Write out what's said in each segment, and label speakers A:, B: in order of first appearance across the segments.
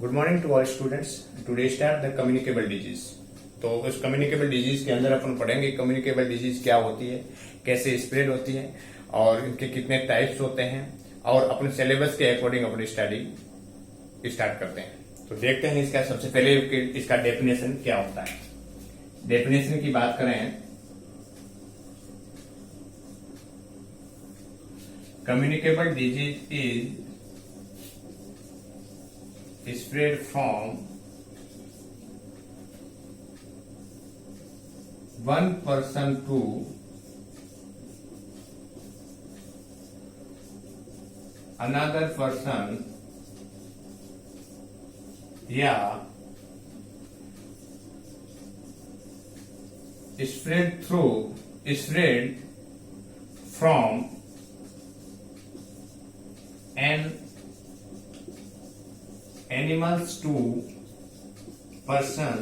A: Good morning to all students. Today start the communicable disease. तो उस communicable disease के अंदर अपन पढ़ेंगे कम्युनिकेबल डिजीज क्या होती है, कैसे स्प्रेड होती है और इनके कितने टाइप्स होते हैं, और अपने सिलेबस के अकॉर्डिंग अपनी स्टडी स्टार्ट करते हैं। तो देखते हैं इसका सबसे पहले इसका डेफिनेशन क्या होता है। डेफिनेशन की बात करें, communicable disease is spread from one person to another person या spread from an animals to person.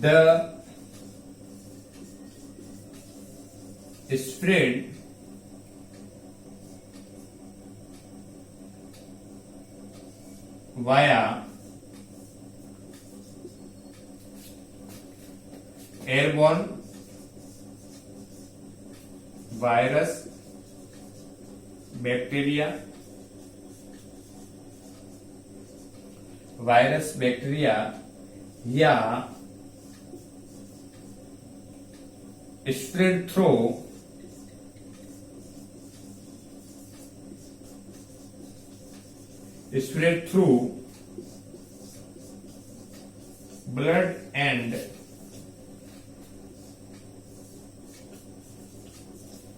A: The spread via airborne virus, bacteria या spread through blood and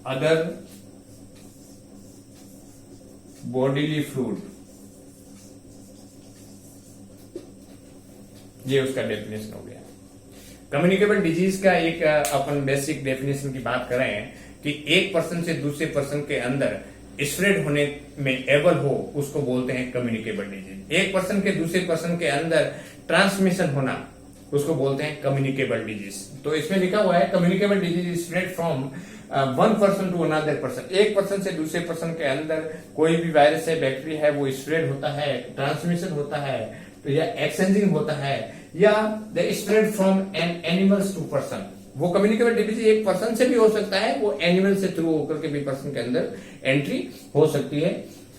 A: other bodily fluid. ये उसका डेफिनेशन हो गया। Communicable disease का एक अपन basic definition की बात करें कि एक पर्सन से दूसरे पर्सन के अंदर स्प्रेड होने में एबल हो, उसको बोलते हैं कम्युनिकेबल डिजीज। एक पर्सन के दूसरे पर्सन के अंदर ट्रांसमिशन होना, उसको बोलते हैं कम्युनिकेबल डिजीज। तो इसमें लिखा हुआ है communicable disease spread from one person to another person. एक पर्सन से दूसरे पर्सन के अंदर कोई भी वायरस है, बैक्टीरिया है, वो स्प्रेड होता है, ट्रांसमिशन होता है, तो या एक्सचेंजिंग होता है, या the spread from an animals to person. वो कम्युनिकेबल डिजीज एक पर्सन से भी हो सकता है, वो एनिमल से थ्रू होकर के भी पर्सन के अंदर एंट्री हो सकती है।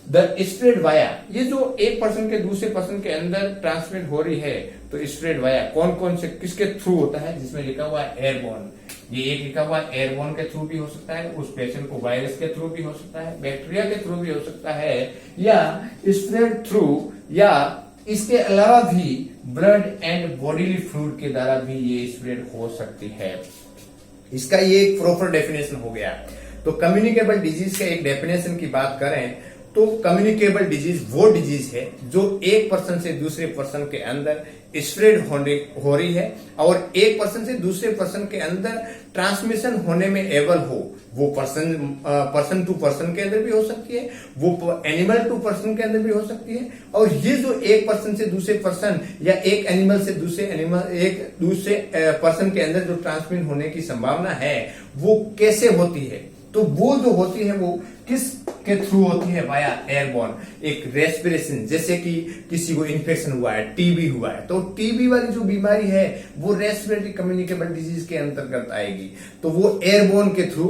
A: द स्प्रेड वाया, ये जो एक पर्सन के दूसरे पर्सन के अंदर ट्रांसमिट हो रही है, तो स्प्रेड वाया कौन कौन से किसके थ्रू होता है, जिसमें लिखा हुआ है एयरबोर्न। ये एक लिखा हुआ एयरबोर्न के थ्रू भी हो सकता है, उस पेशेंट को वायरस के थ्रू भी हो सकता है, बैक्टीरिया के थ्रू भी हो सकता है, या स्प्रेड थ्रू, या इसके अलावा भी ब्लड एंड बॉडीली फ्लूइड के द्वारा भी ये स्प्रेड हो सकती है। इसका ये एक प्रॉपर डेफिनेशन हो गया। तो कम्युनिकेबल डिजीज का एक डेफिनेशन की बात करें तो कम्युनिकेबल डिजीज वो डिजीज है जो एक पर्सन से दूसरे पर्सन के अंदर स्प्रेड हो रही है और एक पर्सन से दूसरे पर्सन के अंदर ट्रांसमिशन होने में एबल हो। वो पर्सन टू पर्सन के अंदर भी हो सकती है, वो एनिमल टू पर्सन के अंदर भी हो सकती है। और ये जो एक पर्सन से दूसरे पर्सन या एक एनिमल से एक दूसरे पर्सन के अंदर जो ट्रांसमिट होने की संभावना है, वो कैसे होती है? तो वो जो होती है वो किस के थ्रू होती है? Via airborne. एक रेस्पिरेशन, जैसे कि किसी को इन्फेक्शन हुआ है, टीबी हुआ है, तो टीबी वाली जो बीमारी है वो रेस्पिरेटरी कम्युनिकेबल डिजीज के अंतर्गत आएगी। तो वो एयरबोर्न के थ्रू,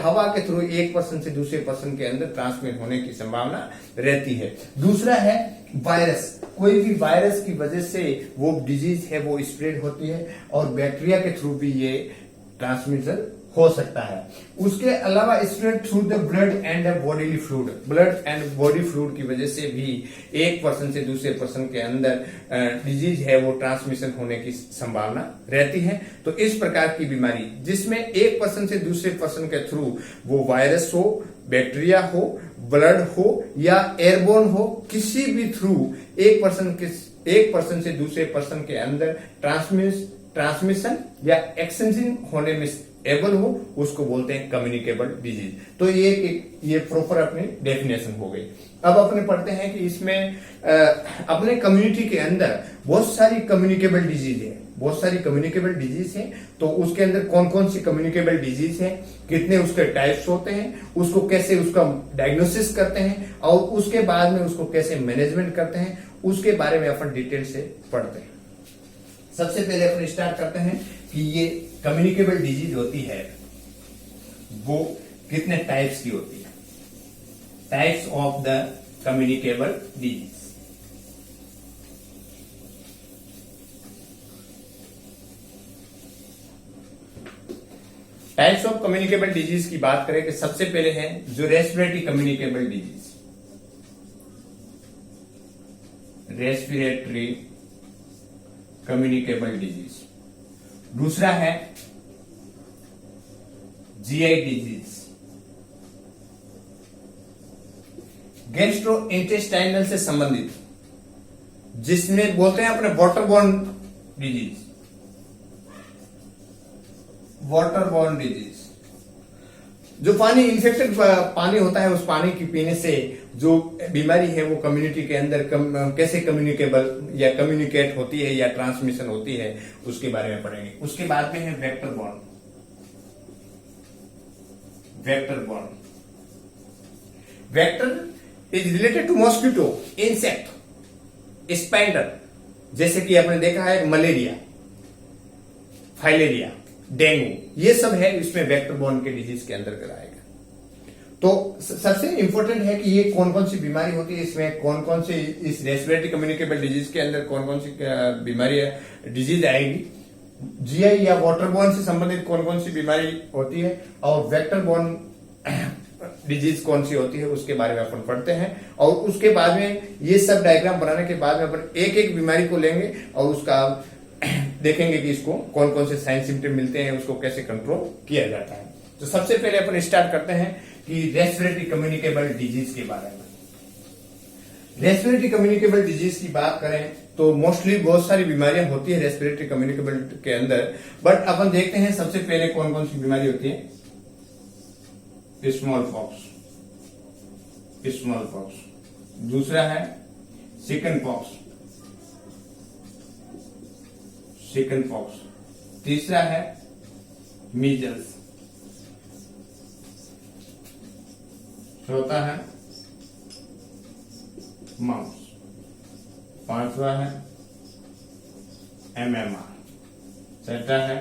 A: हवा के थ्रू एक पर्सन से दूसरे पर्सन के अंदर ट्रांसमिट होने की संभावना रहती है। दूसरा है वायरस। कोई भी वायरस की वजह से वो डिजीज है वो स्प्रेड होती है, और बैक्टीरिया के थ्रू भी ये ट्रांसमिशन हो सकता है। उसके अलावा spread through the blood and bodily fluid. Blood and body fluid की वजह से भी एक पर्सन से दूसरे पर्सन के अंदर डिजीज है वो ट्रांसमिशन होने की संभावना रहती है। तो इस प्रकार की बीमारी जिसमें एक पर्सन से दूसरे पर्सन के थ्रू वो वायरस हो, बैक्टीरिया हो, ब्लड हो या एयरबोर्न हो, किसी भी थ्रू एक पर्सन से दूसरे पर्सन के अंदर ट्रांसमिशन या एक्सचेंजिंग होने में एबल हो, उसको बोलते हैं कम्युनिकेबल डिजीज। तो ये प्रॉपर अपनी डेफिनेशन हो गई। अब अपने पढ़ते हैं कि इसमें अपने कम्युनिटी के अंदर बहुत सारी कम्युनिकेबल डिजीज है। बहुत सारी कम्युनिकेबल डिजीज है, तो उसके अंदर कौन कौन सी कम्युनिकेबल डिजीज है, कितने उसके टाइप्स होते हैं, उसको कैसे उसका डायग्नोसिस करते हैं और उसके बाद में उसको कैसे मैनेजमेंट करते हैं, उसके बारे में अपन डिटेल से पढ़ते हैं। सबसे पहले अपन स्टार्ट करते हैं कि ये कम्युनिकेबल डिजीज होती है वो कितने टाइप्स की होती है। Types of the communicable disease. Types of communicable disease की बात करें कि सबसे पहले है जो respiratory communicable disease, respiratory communicable disease. दूसरा है जीआई डिजीज, गैस्ट्रो इंटेस्टाइनल से संबंधित, जिसमें बोलते हैं अपने वाटरबोर्न डिजीज, वाटरबोर्न डिजीज। जो पानी इन्फेक्टेड पानी होता है, उस पानी की पीने से जो बीमारी है वो कम्युनिटी के अंदर कैसे कम्युनिकेबल या कम्युनिकेट होती है या ट्रांसमिशन होती है, उसके बारे में पढ़ेंगे। उसके बाद में है vector borne. Vector borne, vector is related to mosquito, insect, spider, जैसे कि आपने देखा है मलेरिया, फाइलेरिया, डेंगू, ये सब है इसमें वेक्टर बॉर्न के डिजीज के अंदर आएगा। तो सबसे इंपॉर्टेंट है कि ये कौन कौन सी बीमारी होती है, इसमें कौन कौन सी, इस रेस्पिरेटरी कम्युनिकेबल डिजीज के अंदर कौन कौन सी बीमारी डिजीज आएगी, जीआई या वाटरबोर्न से संबंधित कौन कौन सी बीमारी होती है, और वेक्टर बॉर्न डिजीज कौन सी होती है, उसके बारे में अपन पढ़ते हैं। और उसके बाद में ये सब डायग्राम बनाने के बाद में अपन एक एक बीमारी को लेंगे और उसका देखेंगे कि इसको कौन कौन से साइन सिम्टम मिलते हैं, उसको कैसे कंट्रोल किया जाता है। तो सबसे पहले अपन स्टार्ट करते हैं कि रेस्पिरेटरी कम्युनिकेबल डिजीज के बारे में। रेस्पिरेटरी कम्युनिकेबल डिजीज की बात करें तो मोस्टली बहुत सारी बीमारियां होती है रेस्पिरेटरी कम्युनिकेबल के अंदर, बट अपन देखते हैं सबसे पहले कौन कौन सी बीमारी होती है। Small pox, small pox. दूसरा है चिकन पॉक्स, चिकन पॉक्स। तीसरा है मीजल्स। चौथा है मम्स। पांचवा है MMR। छठा है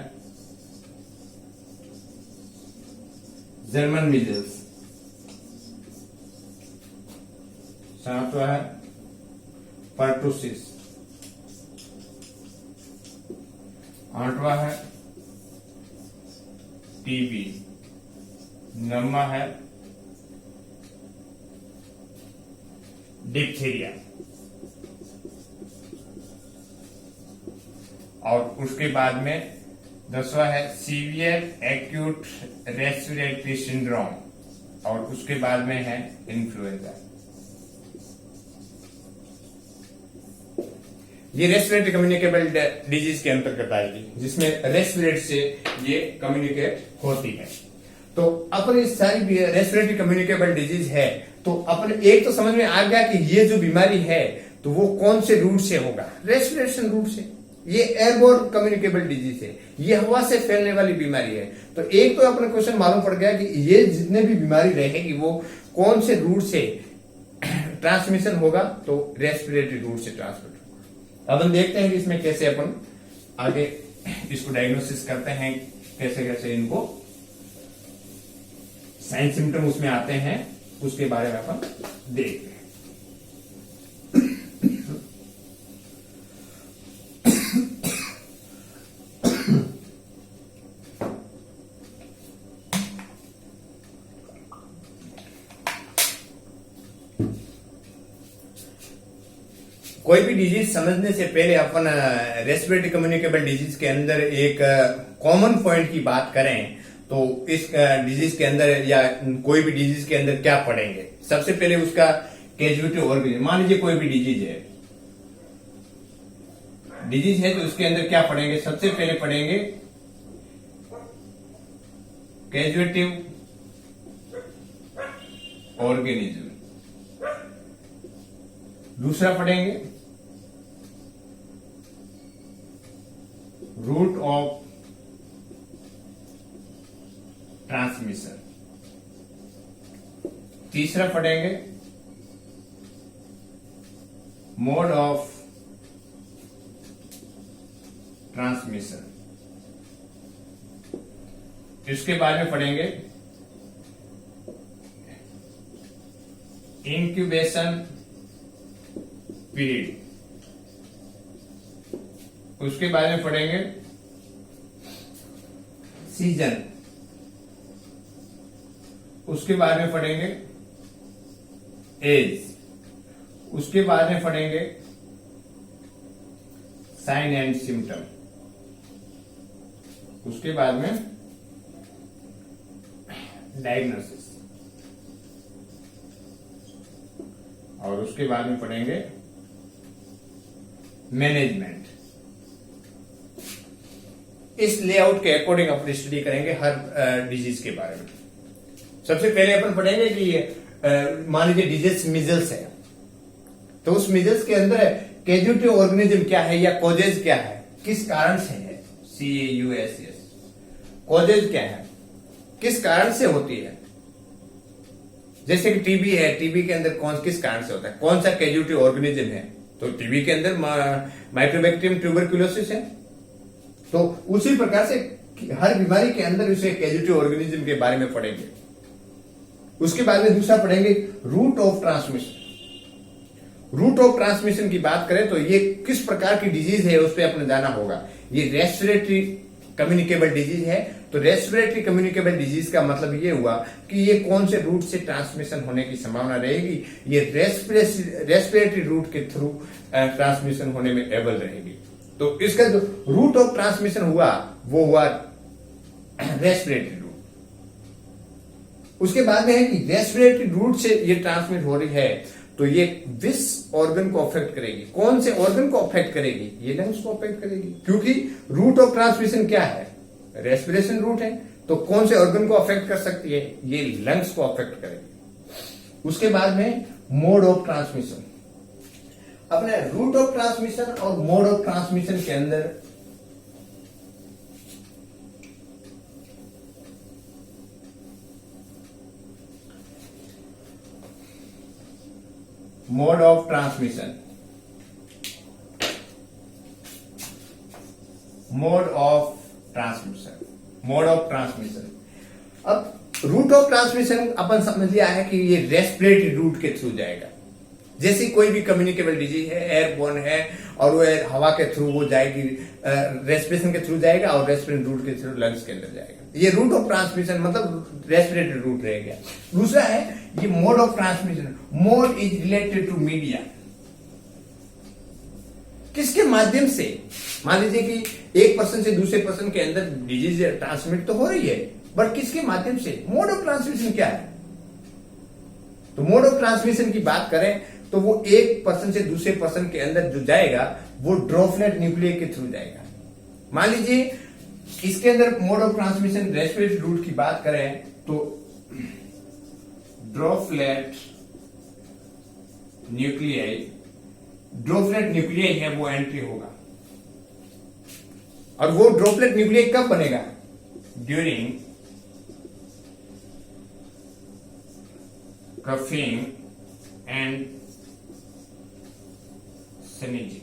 A: जर्मन मीजल्स। सातवां है पर्टुसिस। आठवां है टीबी। नौवां है डिप्थीरिया। और उसके बाद में 10वां है सीवियर एक्यूट रेस्पिरेटरी सिंड्रोम। और उसके बाद में है इन्फ्लुएंजा। ये रेस्पिरेटरी कम्युनिकेबल डिजीज के अंतर्गत आएगी, जिसमें रेस्पिरेट से ये कम्युनिकेट होती है। तो अपन इस सारी रेस्पिरेटरी कम्युनिकेबल डिजीज है, तो अपन एक तो समझ में आ गया कि ये जो बीमारी है तो वो कौन से रूट से होगा, रेस्पिरेशन रूट से। ये एयरबोर्न कम्युनिकेबल डिजीज है, ये हवा से फैलने वाली बीमारी है। तो एक तो अपना क्वेश्चन मालूम पड़ गया कि ये जितने भी बीमारी रहेगी वो कौन से रूट से ट्रांसमिशन होगा, तो रेस्पिरेटरी रूट से ट्रांसमिट होगा। अब हम देखते हैं कि इसमें कैसे अपन आगे इसको डायग्नोसिस करते हैं, कैसे कैसे इनको साइन सिम्टम उसमें आते हैं, उसके बारे में अपन देखते हैं। कोई भी डिजीज समझने से पहले अपन रेस्पिरेटरी कम्युनिकेबल डिजीज के अंदर एक कॉमन पॉइंट की बात करें तो इस डिजीज के अंदर या कोई भी डिजीज के अंदर क्या पढ़ेंगे। सबसे पहले उसका कैजुअलिटी ऑर्गेनिज्म। मान लीजिए कोई भी डिजीज है तो उसके अंदर क्या पढ़ेंगे, सबसे पहले पढ़ेंगे कैजुएटिव ऑर्गेनिज्म। दूसरा पढ़ेंगे रूट ऑफ ट्रांसमिशन। तीसरा पढ़ेंगे मोड ऑफ ट्रांसमिशन। इसके बाद में पढ़ेंगे इंक्यूबेशन पीरियड। उसके बाद में पढ़ेंगे सीजन। उसके बाद में पढ़ेंगे एज। उसके बाद में पढ़ेंगे साइन एंड सिम्टम। उसके बाद में डायग्नोसिस। और उसके बाद में पढ़ेंगे मैनेजमेंट। इस लेआउट के अकॉर्डिंग अपन स्टडी करेंगे हर डिजीज के बारे में। सबसे पहले अपन पढ़ेंगे कि मान लीजिए डिजीज मिजल्स है, तो उस मिजल्स के अंदर कैजुअलिटी ऑर्गेनिज्म क्या है या कॉजेज क्या है, किस कारण से है, CAUSES। कॉजेज क्या है, किस कारण से होती है। जैसे कि टीबी है, टीबी के अंदर किस कारण से होता है, कौन सा कैजुअलिटी ऑर्गेनिज्म है, तो टीबी के अंदर माइक्रोबैक्टीरियम ट्यूबरक्यूलोसिस है। तो उसी प्रकार से हर बीमारी के अंदर उसे कैजुअलिटी ऑर्गेनिज्म के बारे में पढ़ेंगे। उसके बाद में दूसरा पढ़ेंगे route of transmission. Route of transmission की बात करें तो ये किस प्रकार की डिजीज है उस पर अपने जाना होगा। ये रेस्पिरेटरी कम्युनिकेबल डिजीज है। तो रेस्पिरेटरी कम्युनिकेबल डिजीज का मतलब ये हुआ कि ये कौन से रूट से ट्रांसमिशन होने की संभावना रहेगी, ये रेस्पिरेटरी रूट के थ्रू ट्रांसमिशन होने में एबल रहेगी। तो इसका जो रूट ऑफ ट्रांसमिशन हुआ वो हुआ रेस्पिरेटरी रूट। उसके बाद में है कि रेस्पिरेटरी रूट से ये ट्रांसमिट हो रही है तो ये विस ऑर्गन को अफेक्ट करेगी। कौन से ऑर्गन को अफेक्ट करेगी, ये लंग्स को अफेक्ट करेगी, क्योंकि रूट ऑफ ट्रांसमिशन क्या है, रेस्पिरेशन रूट है। तो कौन से ऑर्गन को अफेक्ट कर सकती है, ये लंग्स को अफेक्ट करेगी। उसके बाद में मोड ऑफ ट्रांसमिशन। अपने रूट ऑफ ट्रांसमिशन और मोड ऑफ ट्रांसमिशन के अंदर mode of transmission, mode of transmission, mode of transmission. अब रूट ऑफ ट्रांसमिशन अपन समझ लिया है कि ये रेस्पिरेटरी रूट के थ्रू जाएगा। जैसे कोई भी कम्युनिकेबल डिजीज है, एयरबोर्न है, और वो हवा के थ्रू वो जाएगी, रेस्पिरेशन के थ्रू जाएगा और रेस्पिरेटरी रूट के थ्रू लंग्स के अंदर जाएगा। ये रूट ऑफ ट्रांसमिशन मतलब रेस्पिरेटरी रूट रहेगा। दूसरा है ये mode of transmission. Mode is related to media. किसके माध्यम से, मान लीजिए कि एक पर्सन से दूसरे पर्सन के अंदर डिजीज ट्रांसमिट तो हो रही है, बट किसके माध्यम से, मोड ऑफ ट्रांसमिशन क्या है। तो मोड ऑफ ट्रांसमिशन की बात करें तो वो एक पर्सन से दूसरे पर्सन के अंदर जो जाएगा वो ड्रॉपलेट न्यूक्लियर के थ्रू जाएगा। मान लीजिए इसके अंदर mode of transmission respiratory route की बात करें तो ड्रॉपलेट न्यूक्लियाई, ड्रॉपलेट न्यूक्लियाई है वो एंट्री होगा। और वो ड्रॉपलेट न्यूक्लियाई कब बनेगा, during coughing and sneezing.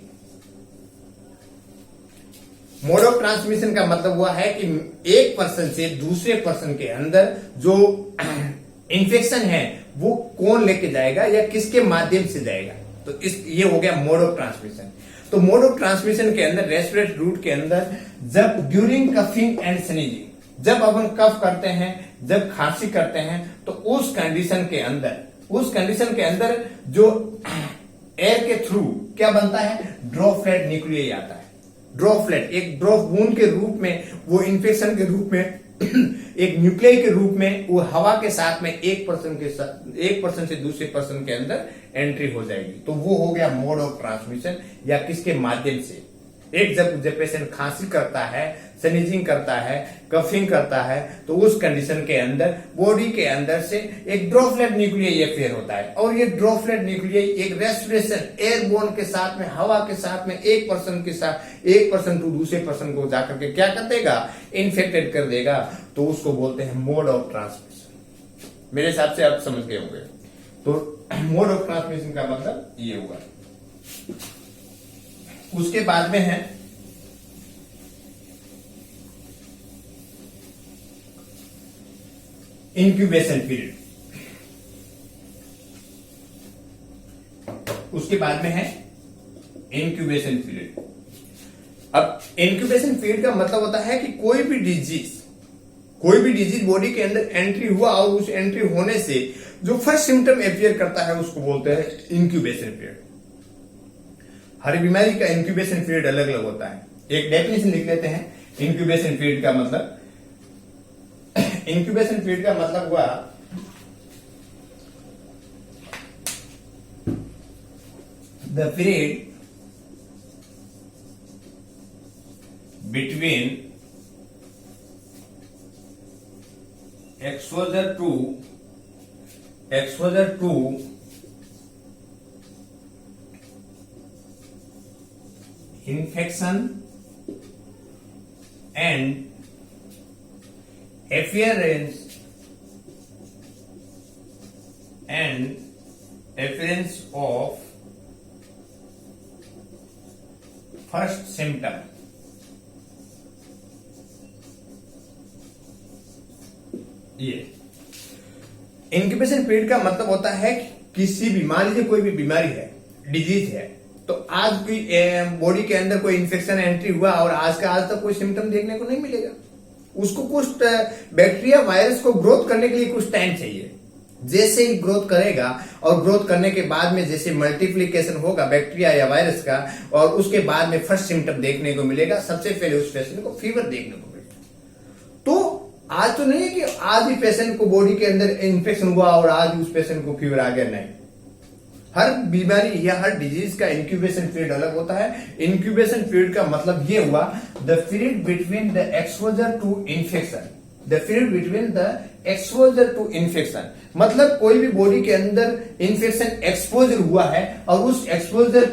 A: Mode of transmission का मतलब हुआ है कि एक पर्सन से दूसरे पर्सन के अंदर जो इन्फेक्शन है वो कौन लेके जाएगा या किसके माध्यम से जाएगा। तो ये हो गया मोड ऑफ ट्रांसमिशन। तो मोड ऑफ ट्रांसमिशन के अंदर रेस्पिरेटरी रूट के अंदर जब ड्यूरिंग कफिंग एंड स्नीजिंग, जब अपन कफ करते हैं, जब खांसी करते हैं, तो उस कंडीशन के अंदर जो एयर के थ्रू क्या बनता है, ड्रॉपलेट न्यूक्लियाई आता है। ड्रॉपलेट एक ड्रॉप बूंद के रूप में, वो इन्फेक्शन के रूप में एक न्यूक्लियाई के रूप में वो हवा के साथ में एक पर्सन से दूसरे पर्सन के अंदर एंट्री हो जाएगी। तो वो हो गया मोड ऑफ ट्रांसमिशन, या किसके माध्यम से, एक जब पेशेंट खांसी करता है, स्नीजिंग करता है, कफिंग करता है, तो उस कंडीशन के अंदर बॉडी के अंदर से एक ड्रॉपलेट न्यूक्लियाई अफेयर होता है, और ये ड्रॉपलेट न्यूक्लियाई एक रेस्पिरेशन एयरबोर्न के साथ में, हवा के साथ में, एक पर्सन टू दूसरे पर्सन को जाकर के क्या कर देगा, इन्फेक्टेड कर देगा। तो उसको बोलते हैं मोड ऑफ ट्रांसमिशन। मेरे हिसाब से आप समझ गए होंगे। तो मोड ऑफ ट्रांसमिशन का मतलब ये हुआ। उसके बाद में है इंक्यूबेशन पीरियड। उसके बाद में है इंक्यूबेशन पीरियड। अब इंक्यूबेशन पीरियड का मतलब होता है कि कोई भी डिजीज बॉडी के अंदर एंट्री हुआ और उस एंट्री होने से जो फर्स्ट सिम्टम अपीयर करता है उसको बोलते हैं इंक्यूबेशन पीरियड। हर बीमारी का इंक्यूबेशन पीरियड अलग अलग होता है। एक डेफिनेशन लिख लेते हैं इंक्यूबेशन पीरियड का मतलब। इंक्यूबेशन पीरियड का मतलब हुआ the period between exposure to infection and appearance of first symptom। ये इंक्यूबेशन पीरियड का मतलब होता है कि किसी बीमारी से, कोई भी बीमारी है, डिजीज है, तो आज कोई बॉडी के अंदर कोई इन्फेक्शन एंट्री हुआ और आज तक कोई सिम्टम देखने को नहीं मिलेगा। उसको कुछ बैक्टीरिया वायरस को ग्रोथ करने के लिए कुछ टाइम चाहिए। जैसे ही ग्रोथ करेगा और ग्रोथ करने के बाद में जैसे मल्टीप्लीकेशन होगा बैक्टीरिया या वायरस का, और उसके बाद में फर्स्ट सिम्टम देखने को मिलेगा। सबसे पहले उस पेशेंट को फीवर देखने को मिलेगा। तो आज तो नहीं है कि आज ही पेशेंट को बॉडी के अंदर इन्फेक्शन हुआ और आज उस पेशेंट को फीवर आ गया, नहीं। हर बीमारी या हर डिजीज का इंक्यूबेशन पीरियड अलग होता है। इंक्यूबेशन पीरियड का मतलब ये हुआ the period between the exposure to infection. The period between the exposure to infection मतलब कोई भी बॉडी के अंदर इन्फेक्शन एक्सपोजर हुआ है और उस एक्सपोजर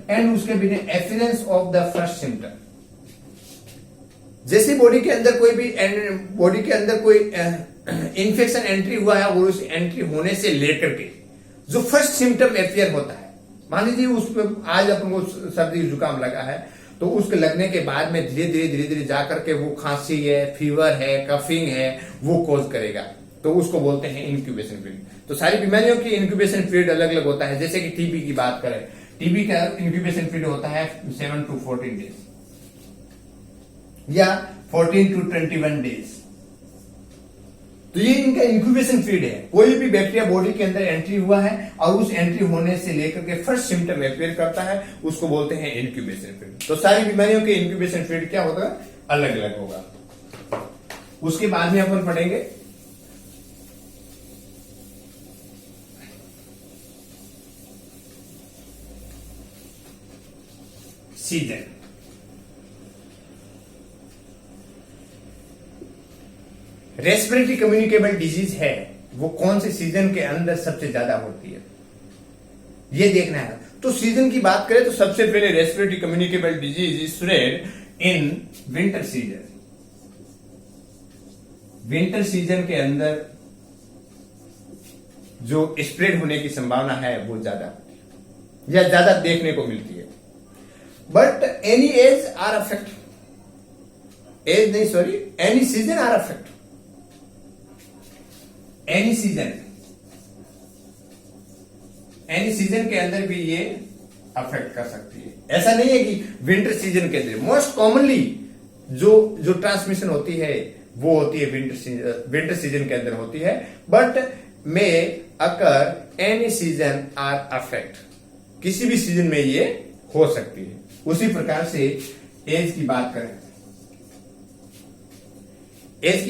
A: एंड उसके बिना एफिडेंस ऑफ द फर्स्ट सिम्टम। जैसे बॉडी के अंदर कोई इन्फेक्शन एंट्री हुआ है और उस एंट्री होने से लेकर के जो फर्स्ट सिम्टम अपियर होता है, मान लीजिए उस पर आज अपन को सर्दी जुकाम लगा है, तो उसके लगने के बाद में धीरे धीरे जाकर के वो खांसी है, फीवर है, कफिंग है, वो कॉज करेगा। तो उसको बोलते हैं इंक्यूबेशन पीरियड। तो सारी बीमारियों की इंक्यूबेशन पीरियड अलग अलग होता है। जैसे कि टीबी की बात करें, टीबी का इंक्यूबेशन पीरियड होता है 7 to 14 डेज या 14 to 21 डेज। तो ये इनका इंक्यूबेशन पीरियड है। कोई भी बैक्टीरिया बॉडी के अंदर एंट्री हुआ है और उस एंट्री होने से लेकर के फर्स्ट सिम्टम अपीयर करता है, उसको बोलते हैं इंक्यूबेशन पीरियड। तो सारी बीमारियों के इंक्यूबेशन पीरियड क्या होगा, अलग अलग होगा। उसके बाद में अपन पढ़ेंगे सीजन। रेस्पिरेटरी कम्युनिकेबल डिजीज है वो कौन से सीजन के अंदर सबसे ज्यादा होती है, ये देखना है। तो सीजन की बात करें तो सबसे पहले respiratory communicable disease is spread in winter season. Winter season के अंदर जो स्प्रेड होने की संभावना है वो ज्यादा या ज्यादा देखने को मिलती है। But any age are affect, any season are affect, any season के अंदर भी ये अफेक्ट कर सकती है। ऐसा नहीं है कि विंटर सीजन के अंदर। मोस्ट कॉमनली जो ट्रांसमिशन होती है वो होती है विंटर सीजन के अंदर होती है। But may occur any season are affect, किसी भी सीजन में ये हो सकती है। उसी प्रकार से एज की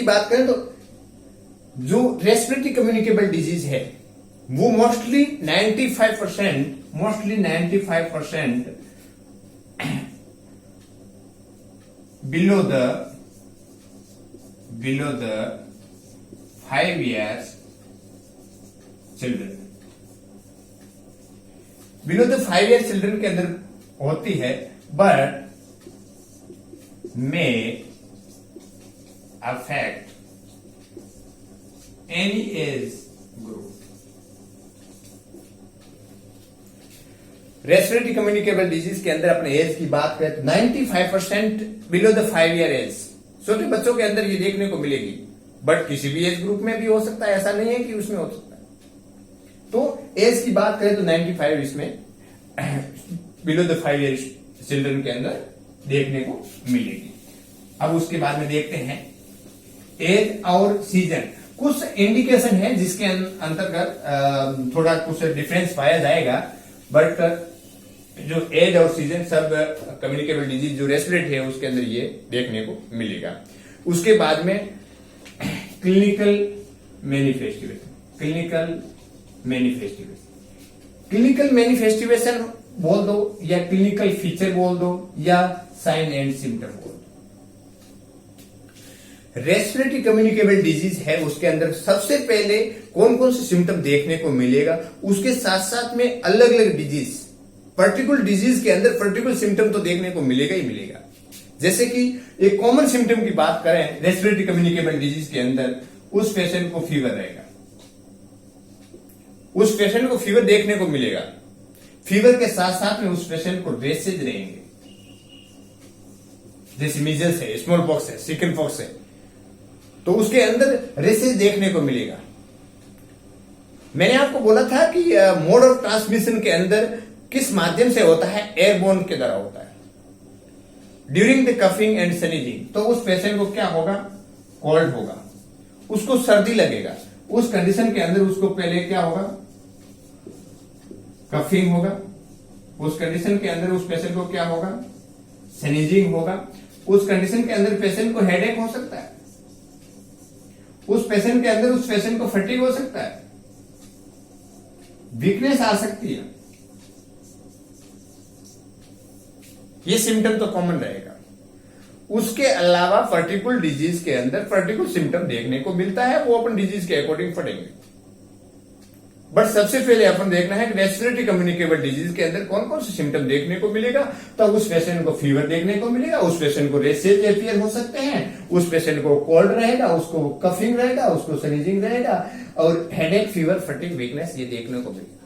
A: बात करें तो जो रेस्पिरेटरी कम्युनिकेबल डिजीज है वो mostly 95% below the 5 years children, below the 5 years children के अंदर होती है, but may affect any age group. Respiratory communicable disease के अंदर अपने एज की बात करें तो 95% बिलो द 5 year एज, छोटे बच्चों के अंदर ये देखने को मिलेगी, बट किसी भी एज ग्रुप में भी हो सकता है, ऐसा नहीं है कि उसमें हो सकता है। तो एज की बात करें तो 95 इसमें बिलो द 5 year चिल्ड्रन के अंदर देखने को मिलेगी। अब उसके बाद में देखते हैं एज और सीजन, कुछ इंडिकेशन है जिसके अंतर्गत थोड़ा कुछ डिफरेंस पाया जाएगा, बट जो एज और सीजन सब कम्युनिकेबल डिजीज जो रेस्पिरेटरी है उसके अंदर ये देखने को मिलेगा। उसके बाद में क्लिनिकल मैनिफेस्टिवेशन बोल दो या क्लिनिकल फीचर बोल दो या साइन एंड सिम्टम बोल दो। रेस्पिरेटरी कम्युनिकेबल डिजीज है, उसके अंदर सबसे पहले कौन कौन से सिम्टम देखने को मिलेगा, उसके साथ साथ में अलग अलग डिजीज, पर्टिकुलर डिजीज के अंदर पर्टिकुलर सिम्टम तो देखने को मिलेगा ही मिलेगा। जैसे कि एक कॉमन सिम्टम की बात करें रेस्पिरेटरी कम्युनिकेबल डिजीज के अंदर, उस पेशेंट को फीवर रहेगा, उस पेशेंट को फीवर देखने को मिलेगा। फीवर के साथ साथ में उस पेशेंट को रेसेज रहेंगे, जैसे मीजल्स है, स्मॉल पॉक्स है, चिकन पॉक्स है, तो उसके अंदर रेसेज देखने को मिलेगा। मैंने आपको बोला था कि मोड ऑफ ट्रांसमिशन के अंदर किस माध्यम से होता है, एयरबोर्न के द्वारा होता है। During the coughing and sneezing, तो उस पेशेंट को क्या होगा, कोल्ड होगा, उसको सर्दी लगेगा। उस कंडीशन के अंदर उसको पहले क्या होगा, कफिंग होगा। उस कंडीशन के अंदर उस पेशेंट को क्या होगा, स्नीजिंग होगा। उस कंडीशन के अंदर पेशेंट को हेडेक हो सकता है। उस पेशेंट के अंदर उस पेशेंट को फटीग हो सकता है, वीकनेस आ सकती है। ये सिम्टम तो कॉमन रहेगा। उसके अलावा पर्टिकुलर डिजीज के अंदर पर्टिकुलर सिम्टम देखने को मिलता है, वो अपन डिजीज के अकॉर्डिंग पढ़ेंगे। बट सबसे पहले अपन देखना है कि रेस्पिरेटरी कम्युनिकेबल डिजीज के अंदर कौन कौन से सिम्टम देखने को मिलेगा। तो उस पेशेंट को फीवर देखने को मिलेगा, उस पेशेंट को रेसेज अपीयर हो सकते हैं, उस पेशेंट को कोल्ड रहेगा, उसको कफिंग रहेगा, उसको स्नीजिंग रहेगा, और हेडेक, फीवर, फटीग, वीकनेस ये देखने को मिलेगा।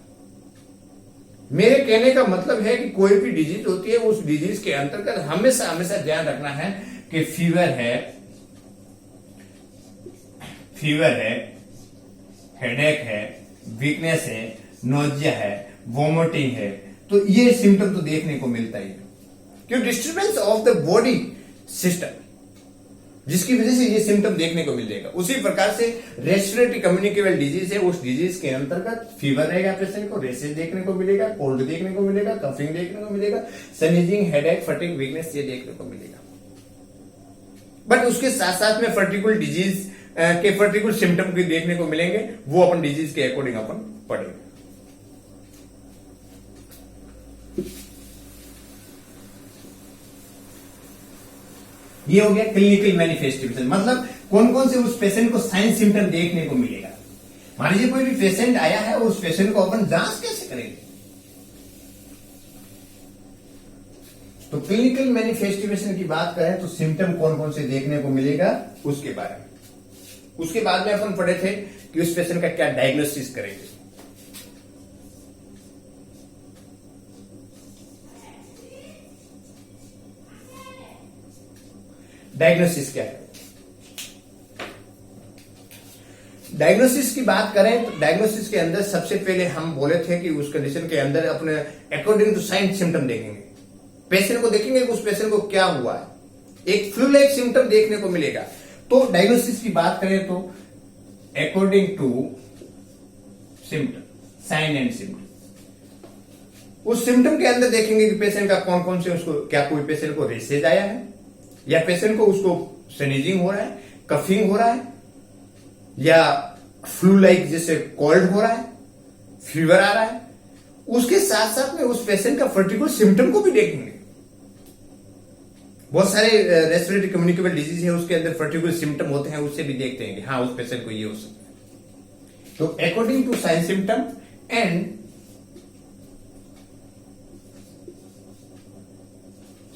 A: मेरे कहने का मतलब है कि कोई भी डिजीज होती है, उस डिजीज के अंतर्गत हमेशा हमेशा ध्यान रखना है कि फीवर है, हेडेक है, वीकनेस है, नोजिया है, वोमिटिंग है, तो ये सिम्टम तो देखने को मिलता ही है। क्यों, disturbance of the body system, जिसकी वजह से ये सिम्टम देखने को मिलेगा। उसी प्रकार से रेस्पिरेटरी कम्युनिकेबल डिजीज है, उस डिजीज के अंतर्गत फीवर रहेगा, पेशेंट को रेसेज देखने को मिलेगा, कोल्ड देखने को मिलेगा, कफिंग देखने को मिलेगा, स्नीजिंग, हेडेक, फटीग, वीकनेस ये देखने को मिलेगा। बट उसके साथ साथ में पर्टिकुलर डिजीज के पर्टिकुलर सिम्टम भी देखने को मिलेंगे, वो अपन डिजीज के अकॉर्डिंग अपन पढ़ेंगे। ये हो गया क्लिनिकल मैनिफेस्टेशन, मतलब कौन कौन से उस पेशेंट को साइन सिम्टम देखने को मिलेगा। मान लीजिए कोई भी पेशेंट आया है और उस पेशेंट को अपन जांच कैसे करेंगे, तो क्लिनिकल मैनिफेस्टेशन की बात करें तो सिम्टम कौन कौन से देखने को मिलेगा उसके बारे में। उसके बाद में अपन पढ़े थे कि उस पेशेंट का क्या डायग्नोसिस करेंगे। डायग्नोसिस क्या है, डायग्नोसिस की बात करें तो डायग्नोसिस के अंदर सबसे पहले हम बोले थे कि उस कंडीशन के अंदर अपने अकॉर्डिंग टू साइन सिम्टम देखेंगे, पेशेंट को देखेंगे उस पेशेंट को क्या हुआ है, एक फ्लू लाइक सिम्टम देखने को मिलेगा। तो डायग्नोसिस की बात करें तो according to symptom, sign and symptom, उस सिम्टम के अंदर देखेंगे कि पेशेंट का कौन कौन से, उसको क्या कोई पेशेंट को रेसेज आया है, या पेशेंट को उसको स्नीजिंग हो रहा है, कफिंग हो रहा है, या फ्लू लाइक जैसे कोल्ड हो रहा है, फीवर आ रहा है। उसके साथ साथ में उस पेशेंट का पर्टिकुलर सिम्टम को भी देखेंगे। बहुत सारे रेस्पिरेटरी कम्युनिकेबल डिजीज है, उसके अंदर पर्टिकुलर सिम्टम होते हैं, उससे भी देखते हैं कि हाँ उस पेशेंट को ये हो सकता है। तो according to sign symptom and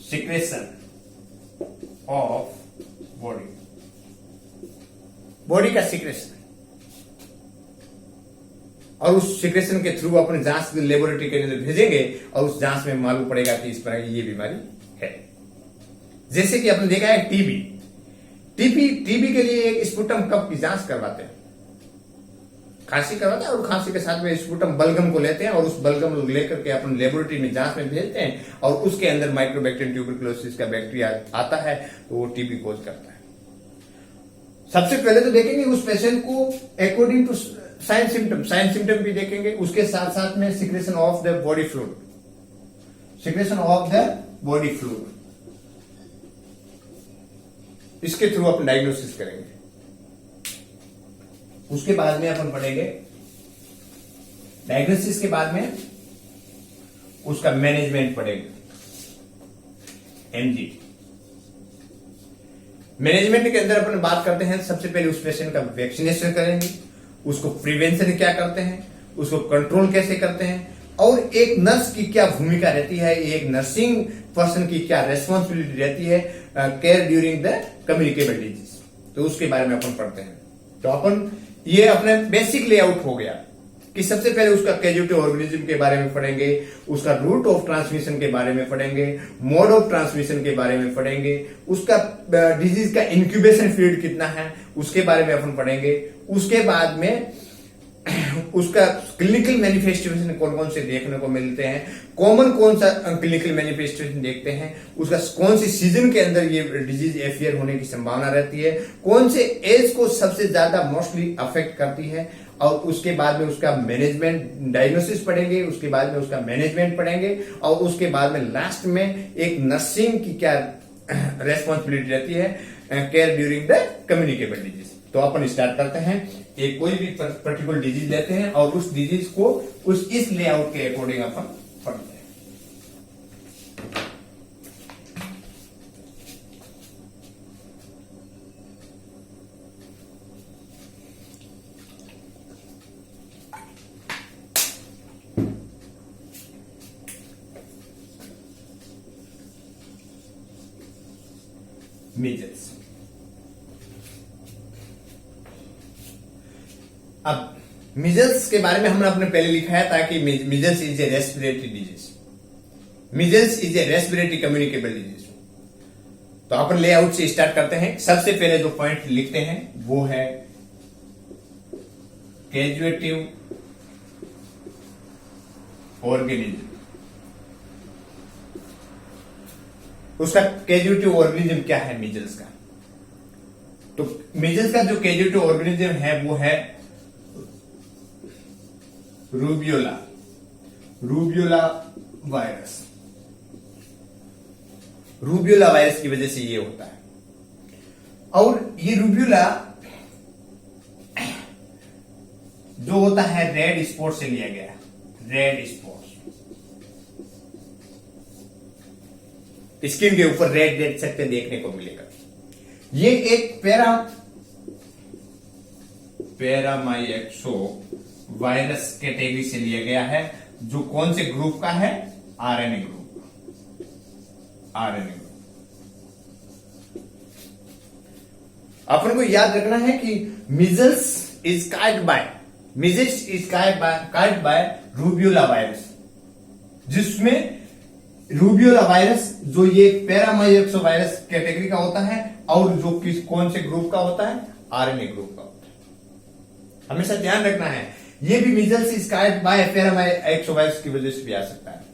A: secretion of body का सिक्रेशन, और उस सिक्रेशन के थ्रू अपने जांच लेबोरेटरी के अंदर भेजेंगे और उस जांच में मालूम पड़ेगा कि इस तरह की ये बीमारी है। जैसे कि आपने देखा है टीबी, टीबी के लिए एक स्पुटम कप की जांच करवाते हैं, खांसी करवाते हैं और खांसी के साथ में स्पुटम बलगम को लेते हैं और उस बलगम को लेकर के अपन लेबोरेटरी में जांच में भेजते हैं और उसके अंदर माइक्रोबैक्टीरियम ट्यूबरकुलोसिस का बैक्टीरिया आता है तो वो टीबी कोज करता है। सबसे पहले तो देखेंगे उस पेशेंट को अकॉर्डिंग टू साइन सिम्टम भी देखेंगे, उसके साथ साथ में secretion of the body fluid, secretion of the body fluid, इसके थ्रू अपन डायग्नोसिस करेंगे। उसके बाद में अपन पढ़ेंगे डायग्नोसिस के बाद में उसका मैनेजमेंट पढ़ेंगे, एमजी। मैनेजमेंट के अंदर अपन बात करते हैं, सबसे पहले उस पेशेंट का वैक्सीनेशन करेंगे, उसको प्रिवेंशन क्या करते हैं, उसको कंट्रोल कैसे करते हैं, और एक नर्स की क्या भूमिका रहती है, एक नर्सिंग पर्सन की क्या रेस्पॉन्सिबिलिटी रहती है care during the communicable disease, तो उसके बारे में अपन पढ़ते हैं। तो अपन ये अपने बेसिक लेआउट हो गया कि सबसे पहले उसका कैजुअलिटी ऑर्गेनिज्म के बारे में पढ़ेंगे, उसका रूट ऑफ ट्रांसमिशन के बारे में पढ़ेंगे, मोड ऑफ ट्रांसमिशन के बारे में पढ़ेंगे, उसका डिजीज का इंक्यूबेशन पीरियड कितना है उसके बारे में अपन पढ़ेंगे। उसके बाद में उसका क्लिनिकल मैनिफेस्टेशन कौन कौन से देखने को मिलते हैं, कॉमन कौन सा क्लिनिकल मैनिफेस्टेशन देखते हैं, उसका कौन सी सीजन के अंदर ये डिजीज एफियर होने की संभावना रहती है, कौन से एज को सबसे ज्यादा मोस्टली अफेक्ट करती है, और उसके बाद में उसका मैनेजमेंट डायग्नोसिस पढ़ेंगे, उसके बाद में उसका मैनेजमेंट पढ़ेंगे, और उसके बाद में लास्ट में एक नर्सिंग की क्या रेस्पॉन्सिबिलिटी रहती है care during the communicable disease. तो अपन स्टार्ट करते हैं, एक कोई भी पर्टिकुलर डिजीज लेते हैं और उस डिजीज को उस इस लेआउट के अकॉर्डिंग अपन पढ़ते हैं। मीजल्स। अब मीजल्स के बारे में हमने अपने पहले लिखा है ताकि measles is a respiratory disease, measles is a respiratory communicable disease. तो अपन लेआउट से स्टार्ट करते हैं। सबसे पहले जो पॉइंट लिखते हैं वो है कैजुएटिव ऑर्गेनिज्म। उसका कैजुएटिव ऑर्गेनिज्म क्या है मीजल्स का? तो मीजल्स का जो कैजुएटिव ऑर्गेनिज्म है वो है rubeola, rubeola virus. Rubeola virus की वजह से ये होता है, और ये रूबियोला जो होता है रेड स्पॉट से लिया गया, रेड स्पॉट, स्किन के ऊपर रेड रेड सकते देखने को मिलेगा। ये एक पैरामाइएक्सो वायरस कैटेगरी से लिया गया है, जो कौन से ग्रुप का है? RNA group, RNA group. अपन को याद रखना है कि measles is caused by rubeola virus, जिसमें रूबियोला वायरस जो ये पैरामाइएक्सो वायरस कैटेगरी का होता है, और जो कौन से ग्रुप का होता है? आरएनए ग्रुप का होता है। हमेशा ध्यान रखना है, ये भी measles is caused bye पैरामाइएक्सो virus की वजह से भी आ सकता है।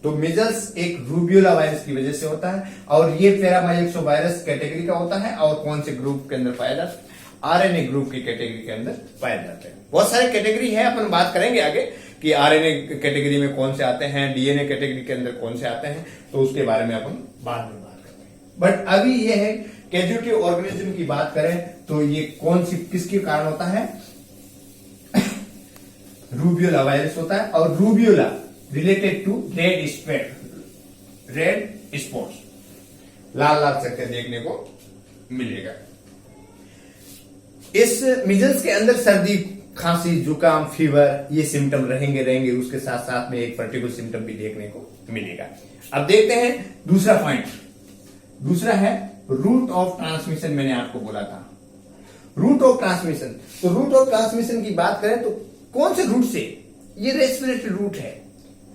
A: तो मीजल्स एक रूबियोला वायरस की वजह से होता है, और ये पैरामाइएक्सो वायरस कैटेगरी का होता है, और कौन से ग्रुप के अंदर पाया जाता है? आरएनए ग्रुप की कैटेगरी के अंदर पाया जाता है। बहुत सारे कैटेगरी है, अपन बात करेंगे आगे कि आरएनए कैटेगरी में कौन से आते हैं, डीएनए कैटेगरी के अंदर कौन से आते हैं, तो उसके बारे में अपन बाद में बात करते हैं। बट अभी ये है कैजुएटिव ऑर्गेनिज्म की बात करें तो ये कौन सी किसके कारण होता है? रूबियोला वायरस होता है, और rubeola related to red spots. लाल लाल चक्कर देखने को मिलेगा। इस मिजल्स के अंदर सर्दी, खांसी, जुकाम, फीवर ये सिम्टम रहेंगे। उसके साथ साथ में एक पर्टिकुलर सिम्टम भी देखने को मिलेगा। अब देखते हैं दूसरा पॉइंट। दूसरा है रूट ऑफ ट्रांसमिशन। मैंने आपको बोला था रूट ऑफ ट्रांसमिशन। तो रूट ऑफ ट्रांसमिशन की बात करें तो कौन से रूट से? ये रेस्पिरेटरी रूट है,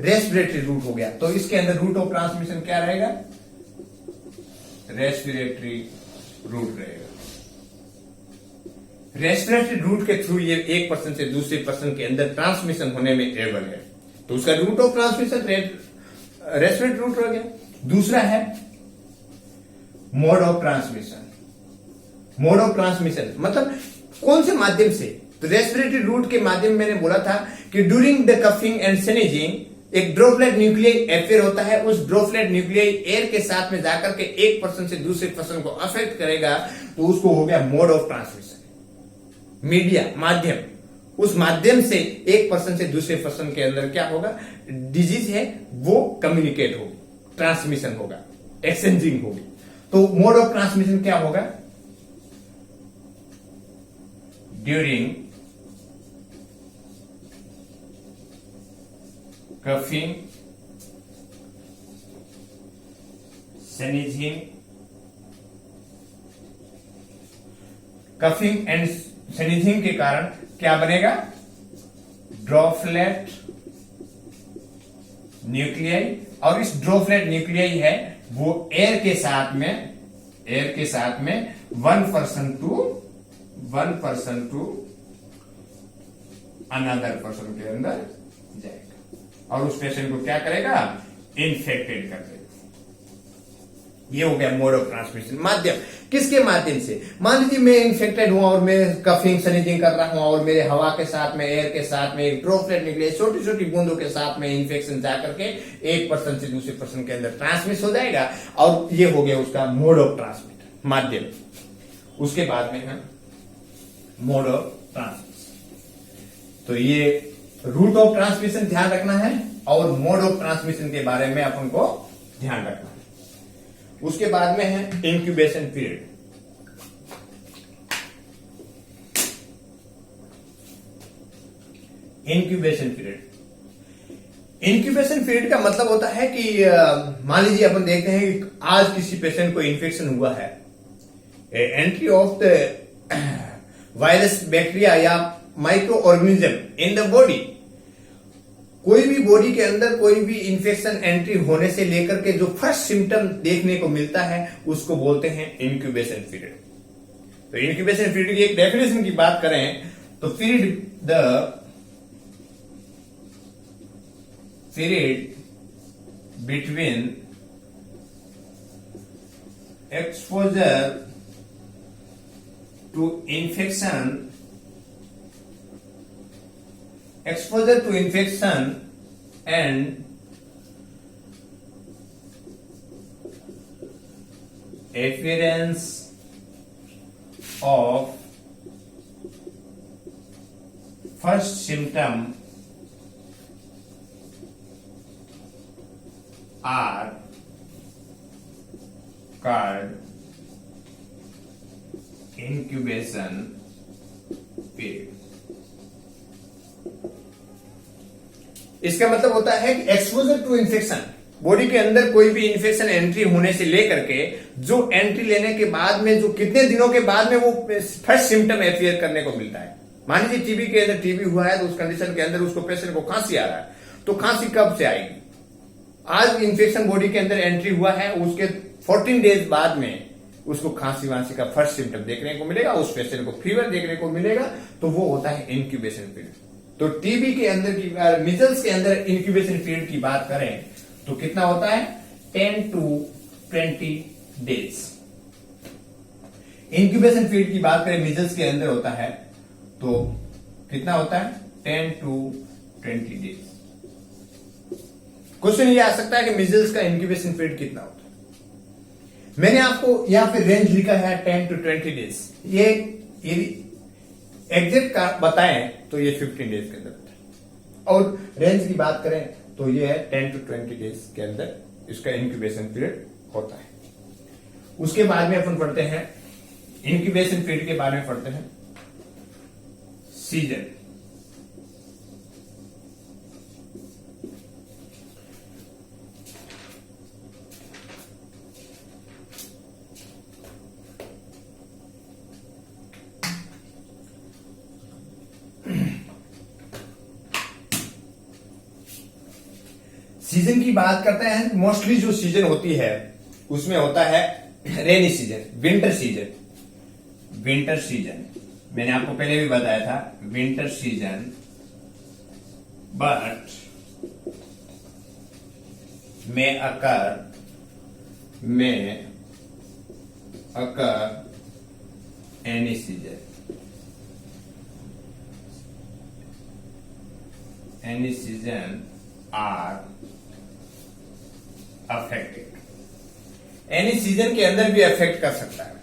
A: रेस्पिरेटरी रूट हो गया। तो इसके अंदर रूट ऑफ ट्रांसमिशन क्या रहेगा? रेस्पिरेटरी रूट रहेगा। रेस्पिरेटरी रूट के थ्रू ये एक पर्सन से दूसरे पर्सन के अंदर ट्रांसमिशन होने में एबल है, तो उसका route of transmission respiratory route हो गया। दूसरा है mode of transmission. Mode of transmission मतलब कौन से माध्यम से? तो रेस्पिरेटरी रूट के माध्यम में मैंने बोला था कि during the coughing and sneezing एक ड्रॉपलेट न्यूक्लियाई अफेयर होता है। उस ड्रॉपलेट न्यूक्लियाई एयर के साथ में जाकर के एक पर्सन से दूसरे पर्सन को अफेक्ट करेगा, तो उसको हो गया मोड ऑफ ट्रांसमिशन। मीडिया, माध्यम, उस माध्यम से एक पर्सन से दूसरे पर्सन के अंदर क्या होगा? डिजीज है वो कम्युनिकेट होगी, ट्रांसमिशन होगा, एक्सचेंजिंग होगी। तो मोड ऑफ ट्रांसमिशन क्या होगा? During coughing, sneezing, coughing and sneezing के कारण क्या बनेगा? Droplet nuclei. और इस ड्रॉपलेट न्यूक्लियाई है वो एयर के साथ में one person to another person के अंदर जाएगा और उस पेशेंट को क्या करेगा? इन्फेक्टेड कर देगा। ये हो गया मोड ऑफ ट्रांसमिशन। माध्यम, किसके माध्यम से? मान लीजिए मैं इन्फेक्टेड हूं और मैं कफिंग स्नीजिंग कर रहा हूं और मेरे हवा के साथ में, एयर के साथ में एक ड्रॉपलेट निकले, छोटी छोटी बूंदों के साथ में इन्फेक्शन जाकर के एक पर्सन से दूसरे पर्सन के अंदर ट्रांसमिट हो जाएगा और ये हो गया उसका मोड ऑफ ट्रांसमिट, माध्यम। उसके बाद में है मोड ऑफ ट्रांसमिशन। तो ये रूट ऑफ ट्रांसमिशन ध्यान रखना है और मोड ऑफ ट्रांसमिशन के बारे में अपन को ध्यान रखना है। उसके बाद में है इंक्यूबेशन पीरियड। इंक्यूबेशन पीरियड का मतलब होता है कि मान लीजिए अपन देखते हैं कि आज किसी पेशेंट को इन्फेक्शन हुआ है, entry of the virus, bacteria या microorganism in the body. कोई भी बॉडी के अंदर कोई भी इंफेक्शन एंट्री होने से लेकर के जो फर्स्ट सिम्टम देखने को मिलता है उसको बोलते हैं इंक्यूबेशन पीरियड। तो इंक्यूबेशन पीरियड की एक डेफिनेशन की बात करें तो period between exposure to infection and appearance of first symptom are called incubation period. इसका मतलब होता है कि एक्सपोजर टू इन्फेक्शन, बॉडी के अंदर कोई भी इन्फेक्शन एंट्री होने से लेकर के जो एंट्री लेने के बाद में जो कितने दिनों के बाद में वो फर्स्ट सिम्टम अपियर करने को मिलता है। मान लीजिए टीबी के अंदर टीबी हुआ है तो उस कंडीशन के अंदर उसको पेशेंट को खांसी आ रहा है, तो खांसी कब से आएगी? आज इन्फेक्शन बॉडी के अंदर एंट्री हुआ है, उसके 14 डेज बाद में उसको खांसी वांसी का फर्स्ट सिम्टम देखने को मिलेगा, उस पेशेंट को फीवर देखने को मिलेगा, तो वो होता है इंक्यूबेशन पीरियड। तो टीबी के अंदर की, मिजल्स के अंदर इंक्यूबेशन पीरियड की बात करें तो कितना होता है? 10 to 20 डेज। इंक्यूबेशन पीरियड की बात करें मिजल्स के अंदर होता है तो कितना होता है? 10 to 20 डेज। क्वेश्चन ये आ सकता है कि मिजल्स का इंक्यूबेशन पीरियड कितना होता है? मैंने आपको यहां पे रेंज लिखा है 10 to 20 डेज। ये एग्जैक्ट का बताएं तो ये 15 डेज के अंदर बताएं, और रेंज की बात करें तो ये है 10 to 20 डेज के अंदर इसका इंक्यूबेशन पीरियड होता है। उसके बाद में अपन पढ़ते हैं इंक्यूबेशन पीरियड के बारे में पढ़ते हैं। सीजन, सीजन की बात करते हैं। मोस्टली जो सीजन होती है उसमें होता है rainy season, winter season. Winter season मैंने आपको पहले भी बताया था, winter season but may occur any season. Any season are affected. Any season के अंदर भी अफेक्ट कर सकता है,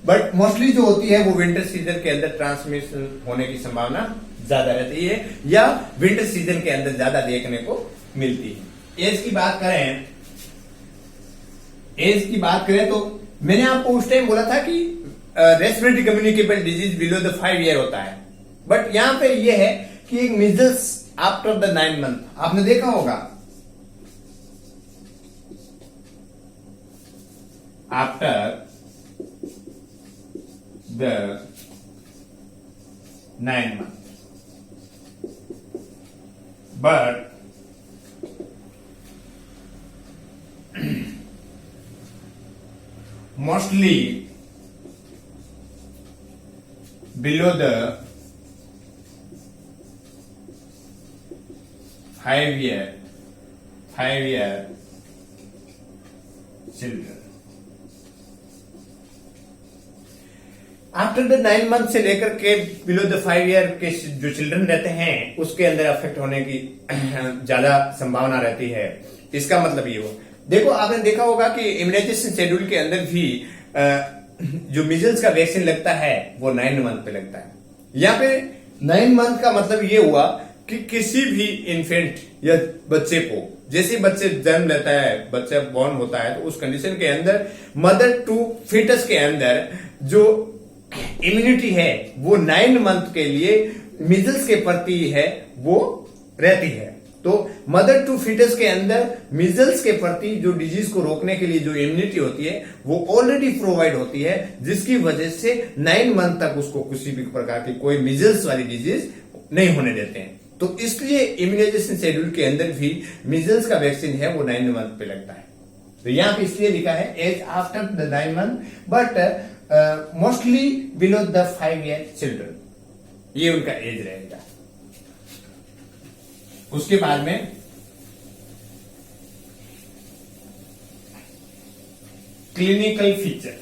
A: बट मोस्टली जो होती है वो विंटर सीजन के अंदर ट्रांसमिशन होने की संभावना ज्यादा रहती है, या विंटर सीजन के अंदर ज्यादा देखने को मिलती है। एज की बात करें तो मैंने आपको उस टाइम बोला था कि respiratory communicable disease below the 5 year होता है, बट यहां पे ये है कि एक मीजल्स आफ्टर द 9 मंथ आपने देखा होगा। After the 9 months, but mostly below the 5 year children. After the 9 month से लेकर के बिलो द 5 ईयर के जो चिल्ड्रन रहते हैं उसके अंदर अफेक्ट होने की ज्यादा संभावना रहती है। इसका मतलब ये हो, देखो आपने देखा होगा कि इम्यूनाइजेशन शेड्यूल के अंदर भी जो मीजल्स का वैक्सीन लगता है वो 9 मंथ पे लगता है। यहाँ पे 9 मंथ का मतलब ये हुआ कि किसी भी इन्फेंट या बच्चे को, जैसे बच्चे जन्म लेता है, बच्चा बॉर्न होता है, तो उस कंडीशन के अंदर मदर टू फीटस के अंदर जो इम्यूनिटी है वो 9 मंथ के लिए मिजल्स के प्रति है वो रहती है। तो मदर टू फीटस के अंदर मिजल्स के प्रति जो डिजीज को रोकने के लिए जो इम्यूनिटी होती है वो ऑलरेडी प्रोवाइड होती है, जिसकी वजह से 9 मंथ तक उसको किसी भी प्रकार की कोई मिजल्स वाली डिजीज नहीं होने देते हैं। तो इसलिए इम्यूनाइजेशन शेड्यूल के अंदर भी मिजल्स का वैक्सीन है वो 9 मंथ पे लगता है। तो यहां पे इसलिए लिखा है age after the 9 month but mostly below the 5 year children, ये उनका एज रहेगा। उसके बाद में क्लिनिकल फीचर।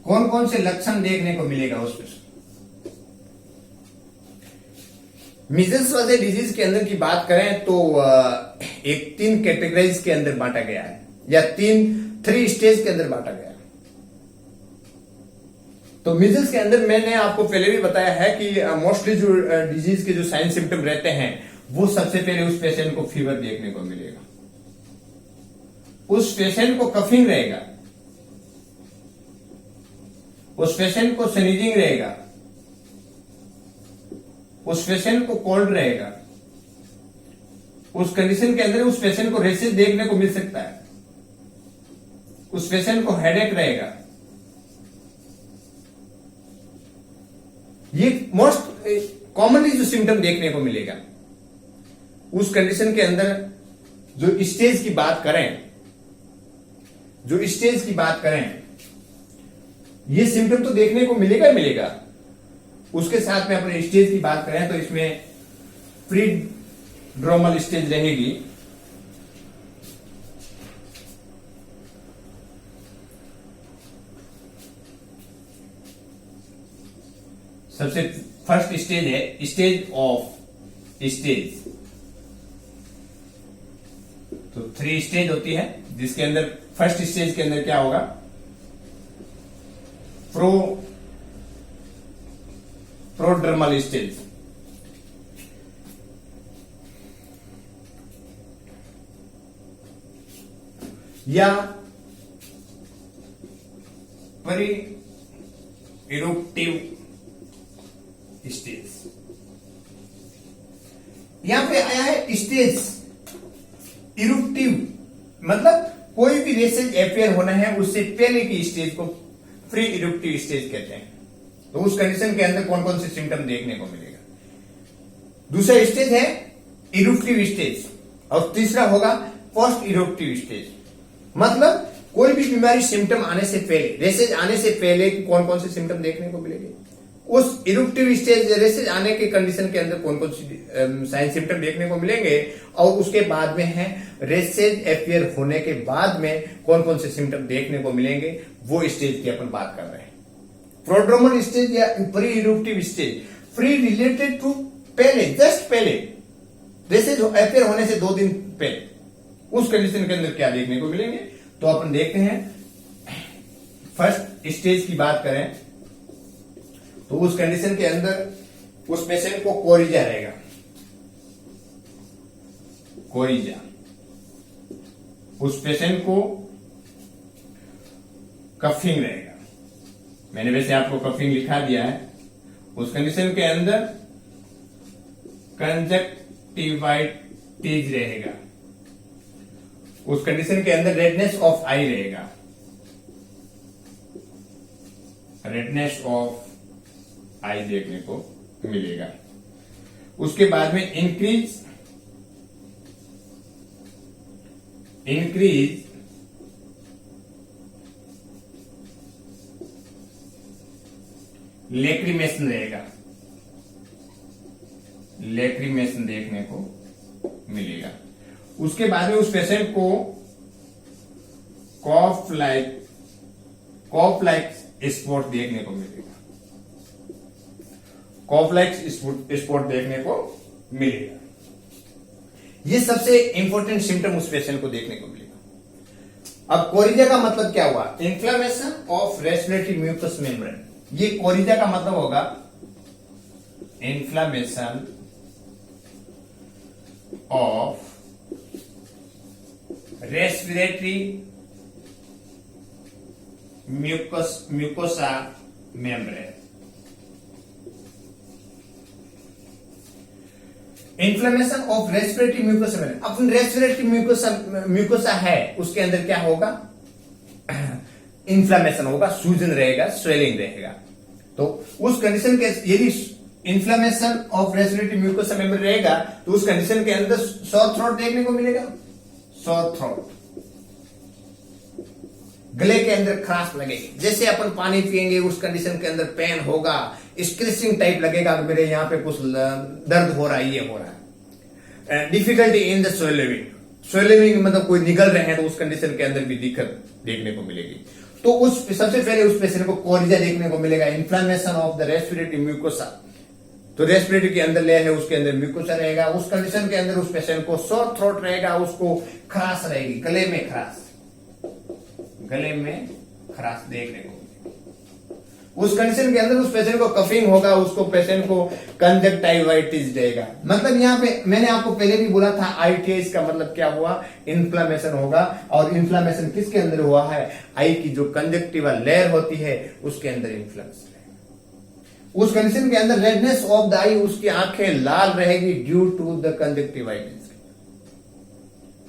A: कौन कौन से लक्षण देखने को मिलेगा उसमें? मीजल्स वाले डिजीज के अंदर की बात करें तो एक 3 कैटेगरीज के अंदर बांटा गया है, या 3 स्टेज के अंदर बांटा गया है। तो मीजल्स के अंदर मैंने आपको पहले भी बताया है कि मोस्टली जो डिजीज के जो साइन सिम्टम रहते हैं वो सबसे पहले उस पेशेंट को फीवर देखने को मिलेगा, उस पेशेंट को कफिंग रहेगा, उस पेशेंट को स्नीजिंग रहेगा, उस पेशेंट को कोल्ड रहेगा। उस कंडीशन के अंदर उस पेशेंट को रेसेस देखने को मिल सकता है, उस पेशेंट को हेडेक रहेगा। ये मोस्ट कॉमनली जो सिम्टम देखने को मिलेगा। उस कंडीशन के अंदर जो स्टेज की बात करें, ये सिम्टम तो देखने को मिलेगा ही मिलेगा। उसके साथ में अपने स्टेज की बात करें तो इसमें प्रीड्रोमल स्टेज रहेगी, सबसे फर्स्ट स्टेज है स्टेज ऑफ स्टेज। तो 3 स्टेज होती है, जिसके अंदर फर्स्ट स्टेज के अंदर क्या होगा, प्रोड्रमल स्टेज। या परी इरुप्टिव स्टेज। यहां पे आया है स्टेज इरुप्टिव, मतलब कोई भी रेसेज अपेयर होना है उससे पहले की स्टेज को प्री इरुप्टिव स्टेज कहते हैं। तो उस कंडीशन के अंदर कौन कौन से सिम्टम देखने को मिलेगा। दूसरा स्टेज है इरुप्टिव स्टेज और तीसरा होगा पोस्ट इरुप्टिव स्टेज। मतलब कोई भी बीमारी सिम्टम आने से पहले, रेसेज आने से पहले कौन कौन से सिम्टम देखने को मिलेंगे, उस इरुप्टिव स्टेज रेसेज आने के कंडीशन के अंदर कौन कौन सी साइन सिम्टम देखने को मिलेंगे, और उसके बाद में है रेसेज अपियर होने के बाद में कौन कौन से सिम्टम देखने को मिलेंगे, वो स्टेज की अपन बात कर रहे हैं। प्रोड्रोमल स्टेज या pre eruptive stage, pre related to पहले, जस्ट पहले, रेसेज अपियर होने से 2 दिन पहले, उस कंडीशन के अंदर क्या देखने को मिलेंगे। तो अपन देखते हैं फर्स्ट स्टेज की बात करें तो उस कंडीशन के अंदर उस पेशेंट को कोरिजा रहेगा, कोरिजा। उस पेशेंट को कफिंग रहेगा, मैंने वैसे आपको कफिंग लिखा दिया है। उस कंडीशन के अंदर कंजक्टिवाइटिस रहेगा, उस कंडीशन के अंदर रेडनेस ऑफ आई रहेगा, रेडनेस ऑफ आई देखने को मिलेगा। उसके बाद में इंक्रीज लेक्रीमेशन रहेगा, लेक्रीमेशन देखने को मिलेगा। उसके बाद में उस पेशेंट को कॉफ लाइक स्पॉट देखने को मिलेगा, कॉफ लाइक स्पॉट देखने को मिलेगा। ये सबसे इंपॉर्टेंट सिम्टम उस पेशेंट को देखने को मिलेगा। अब कोरिजा का मतलब क्या हुआ, inflammation of respiratory mucus membrane. ये कोरिजा का मतलब होगा inflammation of respiratory mucosa membrane. Inflammation of respiratory mucosa membrane, अपन रेस्पिरेटरी म्यूकोसा है उसके अंदर क्या होगा, इन्फ्लेमेशन होगा, सूजन रहेगा, स्वेलिंग रहेगा। तो उस कंडीशन के यदि inflammation of respiratory mucosa membrane रहेगा तो उस कंडीशन के अंदर सॉर थ्रोट देखने को मिलेगा, सॉर थ्रोट। गले के अंदर खराश लगेगी, जैसे अपन पानी पिएंगे उस कंडीशन के अंदर पेन होगा, स्क्रीचिंग टाइप लगेगा कि मेरे यहां पे कुछ दर्द हो रहा है, ये हो रहा है। Difficulty in the swelling, swelling मतलब कोई निगल रहे हैं तो उस कंडीशन के अंदर भी दिक्कत देखने को मिलेगी। तो उस सबसे पहले उस पेशेंट को कोरिजा देखने को मिलेगा, inflammation of the respiratory mucosa. तो रेस्पिरेटरी के अंदर लेयर है, उसके अंदर म्यूकोसा रहेगा। उस कंडीशन के अंदर उस पेशेंट को सॉर थ्रोट रहेगा, उसको खराश रहेगी, गले में खराश, गले में खराश देखने को। उस कंडीशन के अंदर उस पेशेंट को कफिंग होगा, उसको पेशेंट को कंजक्टिवाइटिस रहेगा। मतलब यहाँ पे मैंने आपको पहले भी बोला था आईटीआई का मतलब क्या हुआ, इन्फ्लेमेशन होगा। और इन्फ्लेमेशन किसके अंदर हुआ है, आई की जो कंजक्टिवा लेयर होती है उसके अंदर इन्फ्लेमेशन। उस कंडीशन के अंदर रेडनेस ऑफ द आई, उसकी आंखें लाल रहेगी ड्यू टू द कंजक्टिवाइटिस।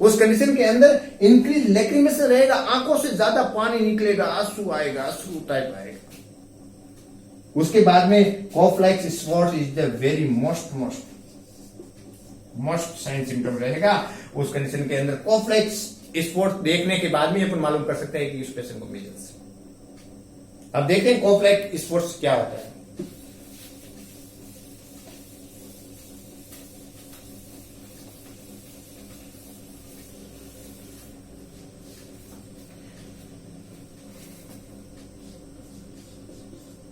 A: उस कंडीशन के अंदर इंक्रीज लेक्रीमेशन रहेगा, आंखों से ज्यादा पानी निकलेगा, आंसू आएगा, आंसू टाइप आएगा। उसके बाद में cough like spot is the very most sign symptom रहेगा। उस कंडीशन के अंदर कॉफ लाइक स्पॉट देखने के बाद में अपन मालूम कर सकते हैं कि उस पेशेंट को मीजल्स। अब देखते हैं कॉफ लाइक स्पॉट्स क्या होता है।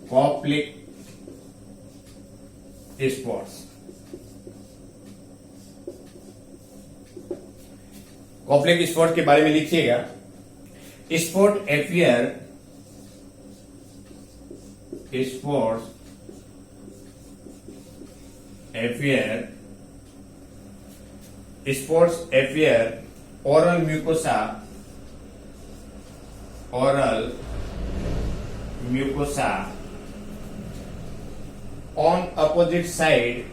A: कॉप्लिक स्पॉट्स, कॉप्लिक स्पॉट के बारे में लिखिएगा, spot appear, spots appear oral mucosa on opposite side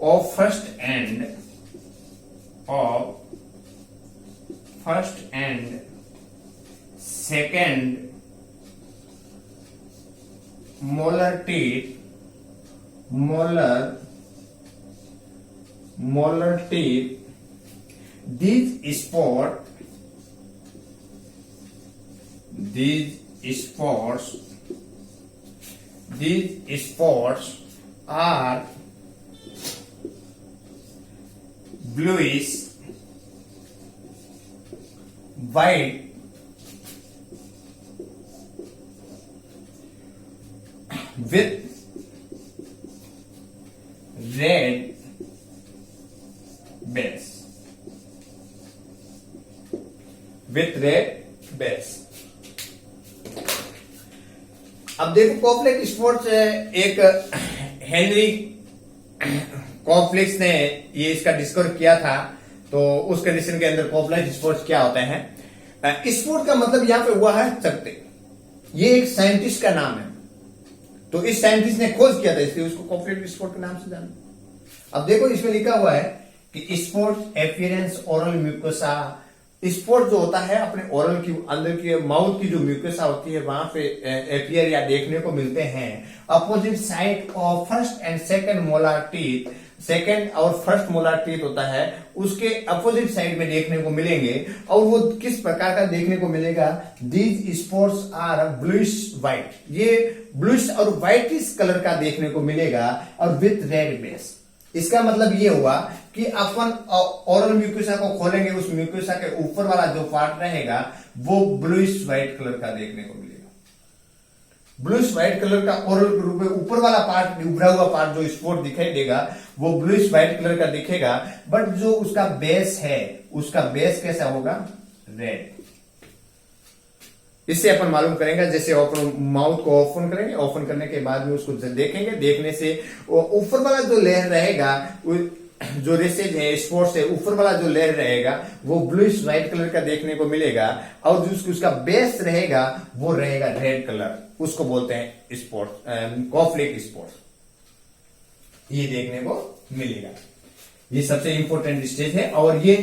A: of first and second molar teeth these spots are bluish white with red base। अब देखो कॉफ्लेक्स स्पोर्ट्स एक हेनरी कॉफ्लेक्स ने ये इसका डिस्कवर किया था। तो उस कंडीशन के अंदर कॉफ्लेक्स स्पोर्ट्स क्या होता है? स्पोर्ट का मतलब यहां पे हुआ है चकते। ये एक साइंटिस्ट का नाम है, तो इस साइंटिस्ट ने खोज किया था, इसलिए उसको कॉफ्लेक्स स्पोर्ट के नाम से जाना। अब देखो इसमें लिखा हुआ है कि sport appearance oral mucosa. Sport जो होता है अपने ओरल की अंदर की माउथ की जो म्यूकोसा होती है वहां पे एपियर या देखने को मिलते हैं opposite side of first and second molar teeth. Second और फर्स्ट मोलार टीथ होता है उसके अपोजिट साइड में देखने को मिलेंगे। और वो किस प्रकार का देखने को मिलेगा? These spots are bluish white. ये ब्लूइश और व्हाइटिश कलर का देखने को मिलेगा और विथ रेड बेस। इसका मतलब ये हुआ कि अपन ओरल म्यूकोसा को खोलेंगे, उस म्यूकोसा के ऊपर वाला जो पार्ट रहेगा वो ब्लूइश व्हाइट कलर का देखने को मिलेगा। ब्लूइश व्हाइट कलर का ओरल के रूप में ऊपर वाला पार्ट, उभरा हुआ पार्ट जो स्पॉट दिखाई देगा वो ब्लूइश व्हाइट कलर का दिखेगा। बट जो उसका बेस है, उसका बेस कैसा होगा? रेड। इससे अपन मालूम करेंगे, जैसे ओपन माउथ को ओपन करेंगे, ओपन करने के बाद में उसको देखेंगे, देखने से ऊपर वाला जो लेयर रहेगा, जो रेसेज है स्पॉट से ऊपर वाला जो लेयर रहेगा वो ब्लूइश व्हाइट कलर का देखने को मिलेगा। और जो उसका बेस रहेगा वो रहेगा रेड कलर। उसको बोलते हैं स्पॉट, कॉफ्लेक्स स्पॉट। ये देखने को मिलेगा। ये सबसे इंपॉर्टेंट स्टेज है और ये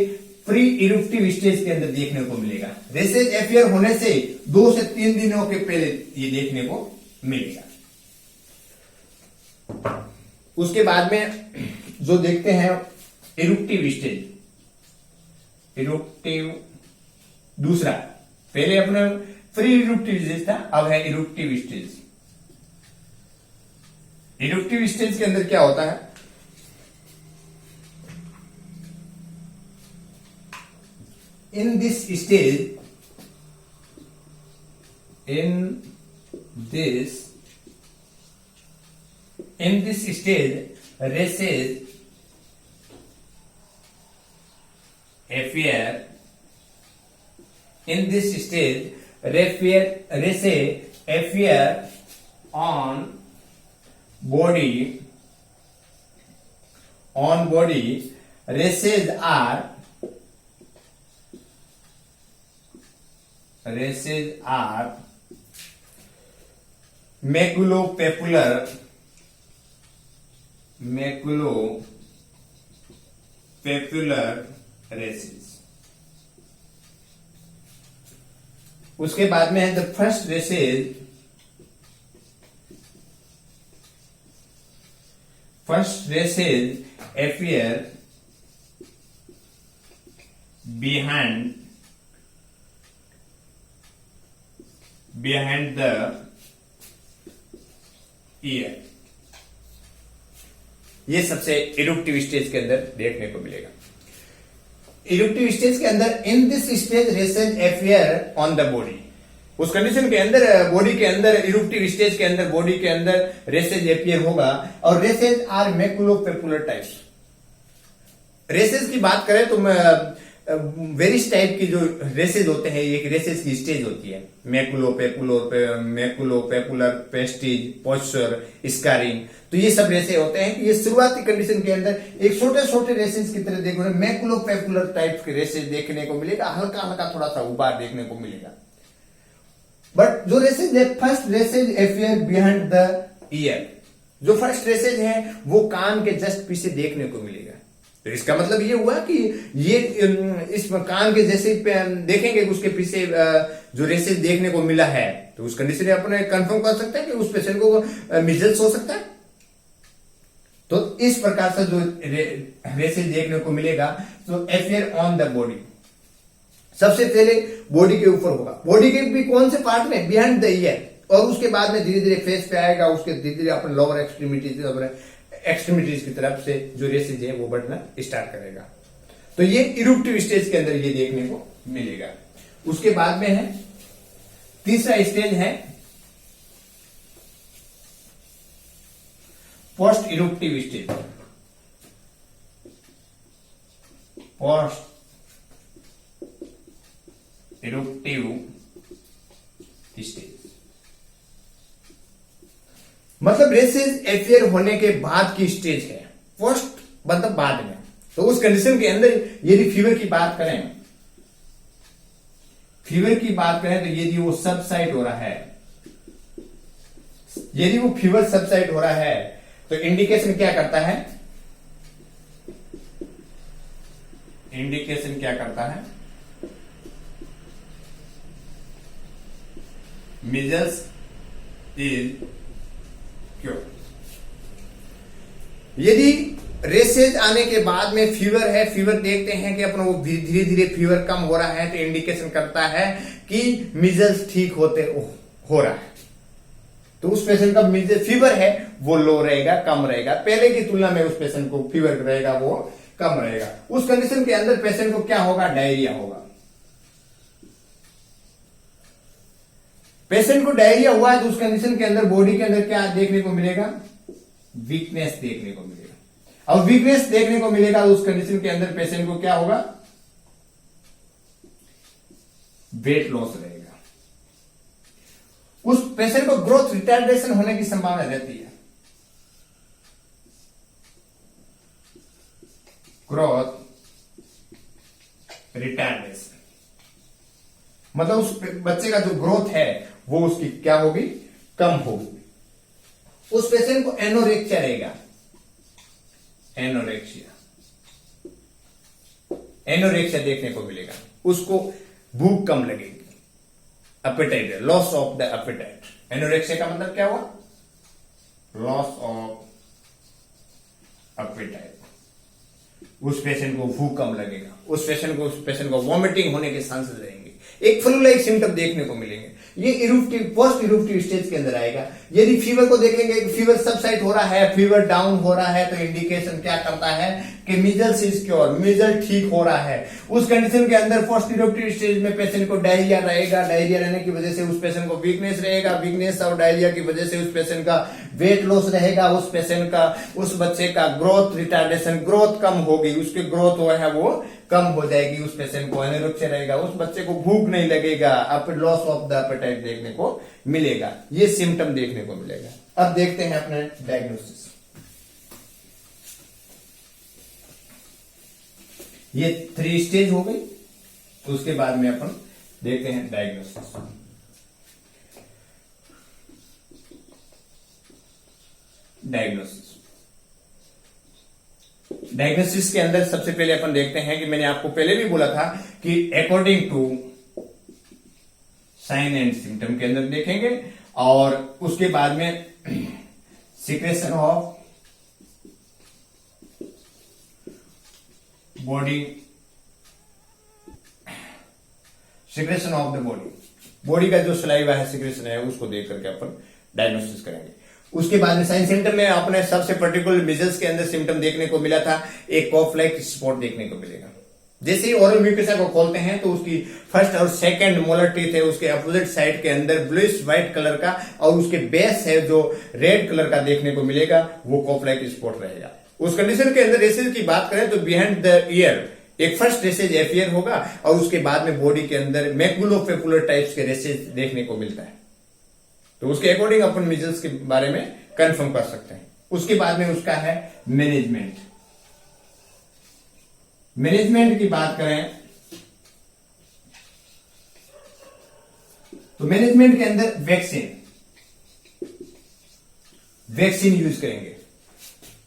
A: प्री इरुप्टिव स्टेज के अंदर देखने को मिलेगा। रेसेज एपियर होने से 2 से 3 दिनों के पहले ये देखने को मिलेगा। उसके बाद में जो देखते हैं इरुप्टिव स्टेज, इरुप्टिव दूसरा, पहले अपने प्री इरुप्टिव स्टेज था, अब है इरुप्टिव स्टेज। इरुप्टिव स्टेज के अंदर क्या होता है? In this stage, races appear. In this stage, races appear on body. On body, races are maculopapular races। उसके बाद में है the first races appear behind the ear। ये सबसे इरुप्टिव स्टेज के अंदर देखने को मिलेगा। इरुप्टिव स्टेज के अंदर in this stage races appear on the body. उस कंडीशन के अंदर बॉडी के अंदर, इरुप्टिव स्टेज के अंदर बॉडी के अंदर रेसेज एपियर होगा और रेसेज आर मैकुलोपेपुलर टाइप्स। रेसेज की बात करें तो वेरियस टाइप की जो रेसेज होते हैं, एक रेसेज की स्टेज होती है, मैकुलोपेपुलर, पेस्टिज, पोस्चर, स्कारिंग। तो ये सब रेसे होते हैं कि ये शुरुआती कंडीशन के अंदर एक छोटे छोटे रेसेज की तरह देखो, मैकुलोपेपुलर टाइप के रेसेज देखने को मिलेगा, हल्का हल्का थोड़ा सा उबार देखने को मिलेगा। बट जो रेसेज है, first races appear behind the year, जो फर्स्ट रेसेज है वो कान के जस्ट पीछे देखने को मिलेगा। तो इसका मतलब ये हुआ कि ये इस कान के जैसे देखेंगे उसके पीछे जो रेसेज देखने को मिला है, तो उस कंडीशन में अपने कंफर्म कर सकते हैं कि उस पेशेंट को मिजल्स हो सकता है। तो इस प्रकार से जो रेसेज देखने को मिलेगा, तो अपियर ऑन द बॉडी, सबसे पहले बॉडी के ऊपर होगा, बॉडी के भी कौन से पार्ट में, बिहाइंड द ईयर, और उसके बाद में धीरे धीरे फेस पे आएगा, उसके धीरे धीरे अपन लोअर एक्सट्रीमिटीज की तरफ से जो रेसेज है वो बढ़ना स्टार्ट करेगा। तो ये इरुप्टिव स्टेज के अंदर ये देखने को मिलेगा। उसके बाद में है तीसरा स्टेज है पोस्ट इरुप्टिव स्टेज। पोस्ट इरुप्टिव स्टेज मतलब रेसेज अपियर होने के बाद की स्टेज है, पोस्ट मतलब बाद में। तो उस कंडीशन के अंदर यदि फीवर की बात करें, तो यदि वो सबसाइड हो रहा है, यदि वो फीवर सबसाइड हो रहा है, तो इंडिकेशन क्या करता है, इंडिकेशन क्या करता है, मीजल्स इज क्योर। यदि रेसेज आने के बाद में फीवर है, फीवर देखते हैं कि अपना वो धीरे धीरे फीवर कम हो रहा है, तो इंडिकेशन करता है कि मीजल्स ठीक हो रहा है। तो उस पेशेंट का मीजल्स फीवर है वो लो रहेगा, कम रहेगा, पहले की तुलना में उस पेशेंट को फीवर रहेगा वो कम रहेगा। उस कंडीशन के अंदर पेशेंट को क्या होगा, डायरिया होगा। पेशेंट को डायरिया हुआ है तो उस कंडीशन के अंदर बॉडी के अंदर क्या देखने को मिलेगा, वीकनेस देखने को मिलेगा। और वीकनेस देखने को मिलेगा तो उस कंडीशन के अंदर पेशेंट को क्या होगा, वेट लॉस रहेगा। उस पेशेंट को ग्रोथ रिटार्डेशन होने की संभावना रहती है, ग्रोथ रिटार्डेशन मतलब उस बच्चे का जो ग्रोथ है वो उसकी क्या होगी, कम होगी। उस पेशेंट को एनोरेक्सिया रहेगा, एनोरेक्सिया देखने को मिलेगा। उसको भूख कम लगेगी, appetite, loss of the appetite. Anorexia का मतलब क्या हुआ, लॉस ऑफ एपेटाइट। उस पेशेंट को भूख कम लगेगा, उस पेशेंट को वॉमिटिंग होने के चांसेस रहेंगे, एक फ्लू लाइक सिम्टम देखने को मिलेंगे। ये इरुप्टिव, पोस्ट इरुप्टिव स्टेज के अंदर आएगा। यदि फीवर को देखेंगे, फीवर सबसाइड हो रहा है, फीवर डाउन हो रहा है, तो इंडिकेशन क्या करता है कि मीजल्स इज क्योर, मीजल ठीक हो रहा है। उस कंडीशन के अंदर पोस्ट इरुप्टिव स्टेज में पेशेंट को डायरिया रहेगा, डायरिया रहने की वजह से उस पेशेंट को वीकनेस रहेगा, वीकनेस और डायरिया की वजह से उस पेशेंट का वेट लॉस रहेगा, उस पेशेंट का, उस बच्चे का ग्रोथ रिटार्डेशन, ग्रोथ कम होगी, उसकी ग्रोथ वो है वो कम हो जाएगी। उस पेशेंट को एनोरेक्सिया रहेगा, उस बच्चे को भूख नहीं लगेगा, लॉस ऑफ द एपेटाइट देखने को मिलेगा। ये सिम्टम देखने को मिलेगा। अब देखते हैं अपने डायग्नोसिस। ये 3 स्टेज हो गई, उसके बाद में अपन देखते हैं डायग्नोसिस। डायग्नोसिस के अंदर सबसे पहले अपन देखते हैं कि मैंने आपको पहले भी बोला था कि according to sign and symptom के अंदर देखेंगे, और उसके बाद में secretion of body, secretion of the body का जो सलाइवा है, सिक्रेशन है, उसको देख करके अपन डायग्नोसिस करेंगे। उसके बाद में साइन सिम्टम में अपने सबसे पर्टिकुलर मीजल्स के अंदर सिम्टम देखने को मिला था, एक कॉफ लाइक स्पॉट देखने को मिलेगा। जैसे ही ओरल म्यूकोसा को खोलते हैं तो उसकी फर्स्ट और सेकंड मोलर टीथ है, उसके अपोजिट साइड के अंदर ब्लूइश व्हाइट कलर का, और उसके बेस है जो रेड कलर का देखने को मिलेगा, वो कॉफ लाइक स्पॉट रहेगा। उस कंडीशन के अंदर रेसेज की बात करें तो बिहाइंड द ईयर एक फर्स्ट रेसेज एपियर होगा और उसके बाद में बॉडी के अंदर मैकुलोपेपुलर टाइप्स के रेसेज देखने को मिलता है। तो उसके अकॉर्डिंग अपन मीजल्स के बारे में कंफर्म कर सकते हैं। उसके बाद में उसका है मैनेजमेंट। मैनेजमेंट की बात करें तो मैनेजमेंट के अंदर वैक्सीन यूज करेंगे।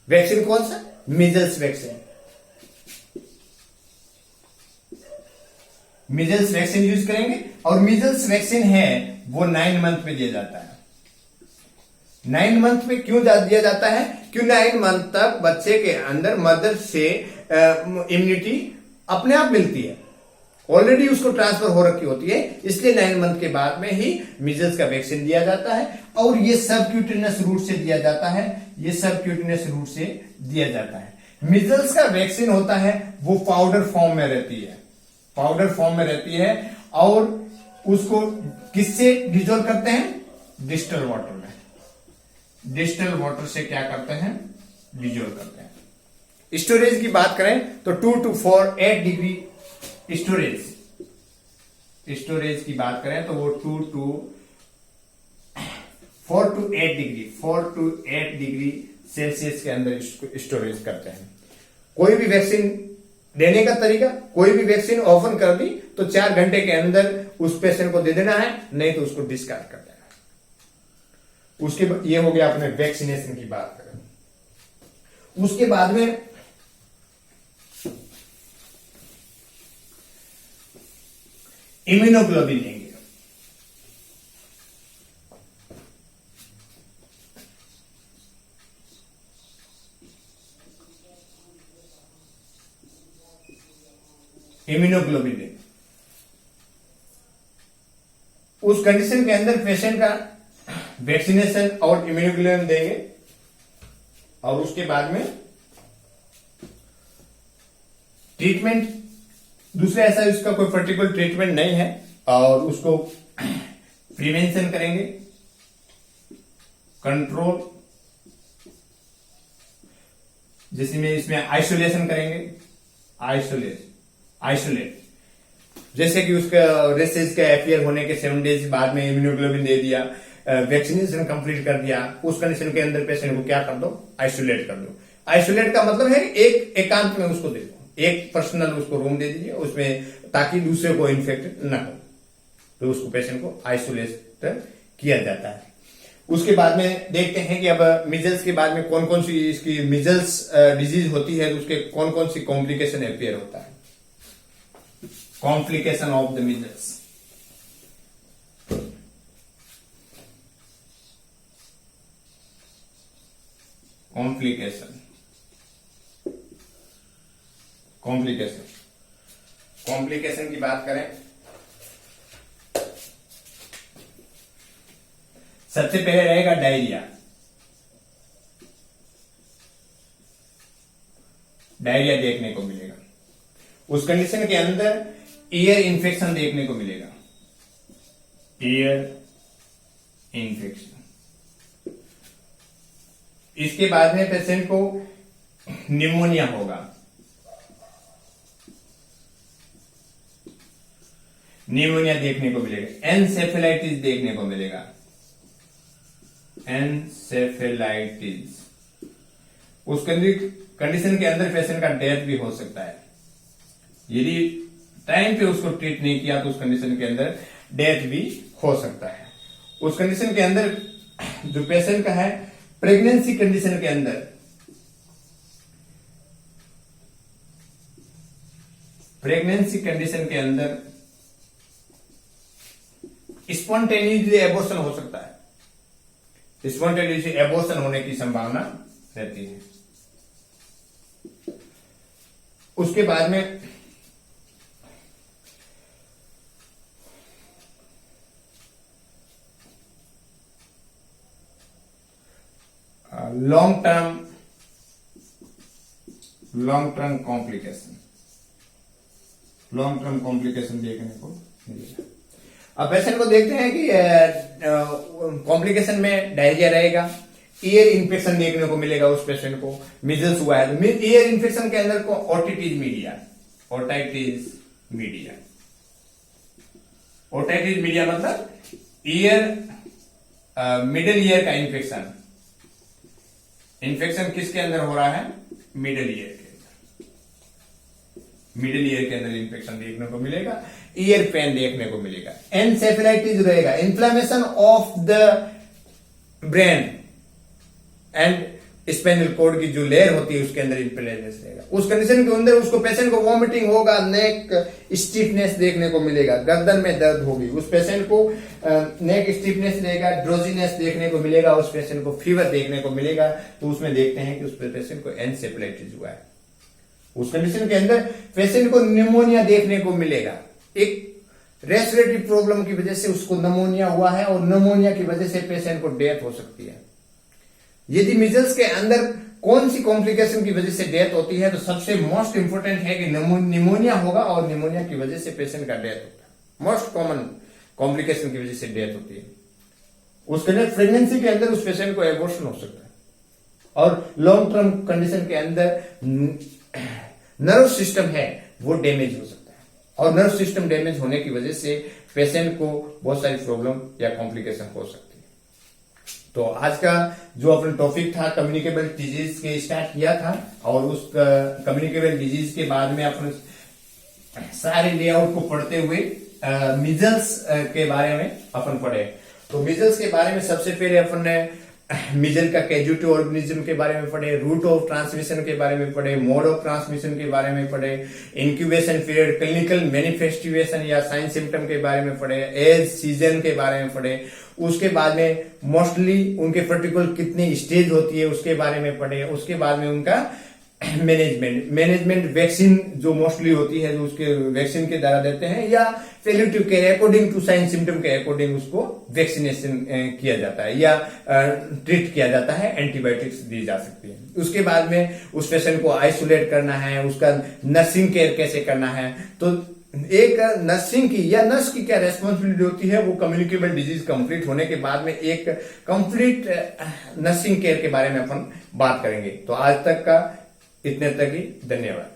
A: वैक्सीन कौन सा? Measles vaccine. Measles vaccine use करेंगे और मीजल्स वैक्सीन है वो 9 मंथ में दिया जाता है। 9 मंथ में क्यों दिया जाता है? क्यों 9 मंथ तक बच्चे के अंदर मदर से इम्यूनिटी अपने आप मिलती है, ऑलरेडी उसको ट्रांसफर हो रखी होती है, इसलिए 9 मंथ के बाद में ही मीजल्स का वैक्सीन दिया जाता है। और ये सबक्यूटेनियस रूट से दिया जाता है, ये सबक्यूटेनियस रूट से दिया जाता है। मीजल्स का वैक्सीन होता है वो पाउडर फॉर्म में रहती है, पाउडर फॉर्म में रहती है और उसको किससे डिजोल्व करते हैं? डिस्टल वाटर में। डिस्टल वाटर से क्या करते हैं? डिजोल्व करते हैं। स्टोरेज की बात करें तो 2 to 8 डिग्री स्टोरेज की बात करें तो वो 4 to 8 डिग्री सेल्सियस के अंदर स्टोरेज करते हैं। कोई भी वैक्सीन देने का तरीका, कोई भी वैक्सीन ओपन कर दी तो 4 घंटे के अंदर उस पेशेंट को दे देना है, नहीं तो उसको डिस्कार्ड कर देना है। उसके ये हो गया अपने वैक्सीनेशन की बात करें। उसके बाद में इम्यूनोग्लोबिन लेंगे। इम्यूनोग्लोबिन लेंगे। उस कंडीशन के अंदर पेशेंट का वैक्सीनेशन और इम्यूनोग्लोबिन देंगे और उसके बाद में ट्रीटमेंट, दूसरा ऐसा उसका कोई पर्टिकुलर ट्रीटमेंट नहीं है और उसको प्रिवेंशन करेंगे, कंट्रोल, जिसमें इसमें आइसोलेशन करेंगे, आइसोलेट जैसे कि उसका रेसेज का एपियर होने के 7 डेज बाद में इम्यूनोग्लोबिन दे दिया, वैक्सीनेशन कंप्लीट कर दिया, उस कंडीशन के अंदर पेशेंट को क्या कर दो? आइसोलेट कर दो। आइसोलेट का मतलब है एक एकांत में उसको दे दो, एक पर्सनल उसको रूम दे दीजिए उसमें, ताकि दूसरे को इन्फेक्ट न हो। तो उसको पेशेंट को आइसोलेट किया जाता है। उसके बाद में देखते हैं कि अब मिजल्स के बाद में कौन कौन सी इसकी मिजल्स डिजीज होती है, तो उसके कौन कौन सी कॉम्प्लिकेशन अपियर होता है। Complication of the measles. Complication की बात करें, सबसे पहले रहेगा डायरिया। डायरिया देखने को मिलेगा। उस कंडीशन के अंदर ईयर इन्फेक्शन देखने को मिलेगा, ईयर इन्फेक्शन। इसके बाद में पेशेंट को निमोनिया होगा, निमोनिया देखने को मिलेगा। एनसेफेलाइटिस देखने को मिलेगा, एनसेफेलाइटिस। उस कंडीशन के अंदर पेशेंट का डेथ भी हो सकता है, यदि टाइम पे उसको ट्रीट नहीं किया तो उस कंडीशन के अंदर डेथ भी हो सकता है। उस कंडीशन के अंदर जो पेशेंट का है, प्रेगनेंसी कंडीशन के अंदर, प्रेगनेंसी कंडीशन के अंदर स्पॉन्टेनियसली एबॉर्शन हो सकता है, स्पॉन्टेनियसली एबॉर्शन होने की संभावना रहती है। उसके बाद में लॉन्ग टर्म कॉम्प्लिकेशन देखने को मिलेगा। अब पेशेंट को देखते हैं कि कॉम्प्लिकेशन में डायरिया रहेगा, ईयर इन्फेक्शन देखने को मिलेगा उस पेशेंट को। मिजल्स हुआ है तो ईयर इन्फेक्शन के अंदर को otitis media, otitis media. Otitis media मतलब ईयर, मिडिल ईयर का इन्फेक्शन। इन्फेक्शन किसके अंदर हो रहा है? मिडिल ईयर के अंदर। मिडिल ईयर के अंदर इन्फेक्शन देखने को मिलेगा, ईयर पेन देखने को मिलेगा, एनसेफेलाइटिस रहेगा, inflammation of the brain and spinal cord की जो लेयर होती है उसके अंदर इन्फ्लेमेशन रहेगा। उस कंडीशन के अंदर उसको पेशेंट को वॉमिटिंग होगा, नेक स्टिफनेस देखने को मिलेगा, गर्दन में दर्द होगी, उस पेशेंट को नेक स्टिफनेस रहेगा, ड्रोजीनेस देखने को मिलेगा, उस पेशेंट को फीवर देखने को मिलेगा। तो उसमें देखते हैं कि उस पेशेंट को एनसेफेलाइटिस हुआ है। उस कंडीशन के अंदर पेशेंट को निमोनिया देखने को मिलेगा, एक रेस्पिरेटरी प्रॉब्लम की वजह से उसको निमोनिया हुआ है और निमोनिया की वजह से पेशेंट को डेथ हो सकती है। यदि मिजल्स के अंदर कौन सी कॉम्प्लिकेशन की वजह से डेथ होती है तो सबसे मोस्ट इंपोर्टेंट है कि निमोनिया होगा और निमोनिया की वजह से पेशेंट का डेथ होता है। मोस्ट कॉमन कॉम्प्लिकेशन की वजह से डेथ होती है। उसके अंदर प्रेगनेंसी के अंदर उस पेशेंट को एबॉर्शन हो सकता है और लॉन्ग टर्म कंडीशन के अंदर नर्व सिस्टम है वो डैमेज हो सकता है और नर्व सिस्टम डैमेज होने की वजह से पेशेंट को बहुत सारी प्रॉब्लम या कॉम्प्लिकेशन हो सकती है। तो आज का जो अपना टॉपिक था कम्युनिकेबल डिजीज के स्टार्ट किया था और उस कम्युनिकेबल डिजीज के बाद में अपन सारे लेआउट को पढ़ते हुए मिजल्स के बारे में अपन पढ़े। तो मिजल्स के बारे में सबसे पहले अपन ने मिजल का कैजुएटिव ऑर्गेनिज्म के बारे में पढ़े, रूट ऑफ ट्रांसमिशन के बारे में पढ़े, मोड ऑफ ट्रांसमिशन के बारे में पढ़े, इंक्यूबेशन पीरियड, क्लिनिकल मैनिफेस्टेशन या साइन सिम्टम के बारे में पढ़े, एज सीजन के बारे में पढ़े। उसके बाद में मोस्टली उनके पर्टिकुलर कितनी स्टेज होती है उसके बारे में पढ़े। उसके बाद में उनका मैनेजमेंट वैक्सीन जो मोस्टली होती है जो उसके वैक्सीन के द्वारा देते हैं या palliative care according to sign symptom के अकॉर्डिंग उसको वैक्सीनेशन किया जाता है या ट्रीट किया जाता है, एंटीबायोटिक्स दी जा सकती है। उसके बाद में उस पेशेंट को आइसोलेट करना है, उसका नर्सिंग केयर कैसे करना है। तो एक नर्सिंग की या नर्स की क्या रेस्पॉन्सिबिलिटी होती है वो कम्युनिकेबल डिजीज कंप्लीट होने के बाद में एक कंप्लीट नर्सिंग केयर के बारे में अपन बात करेंगे। तो आज तक का इतने तक ही, धन्यवाद।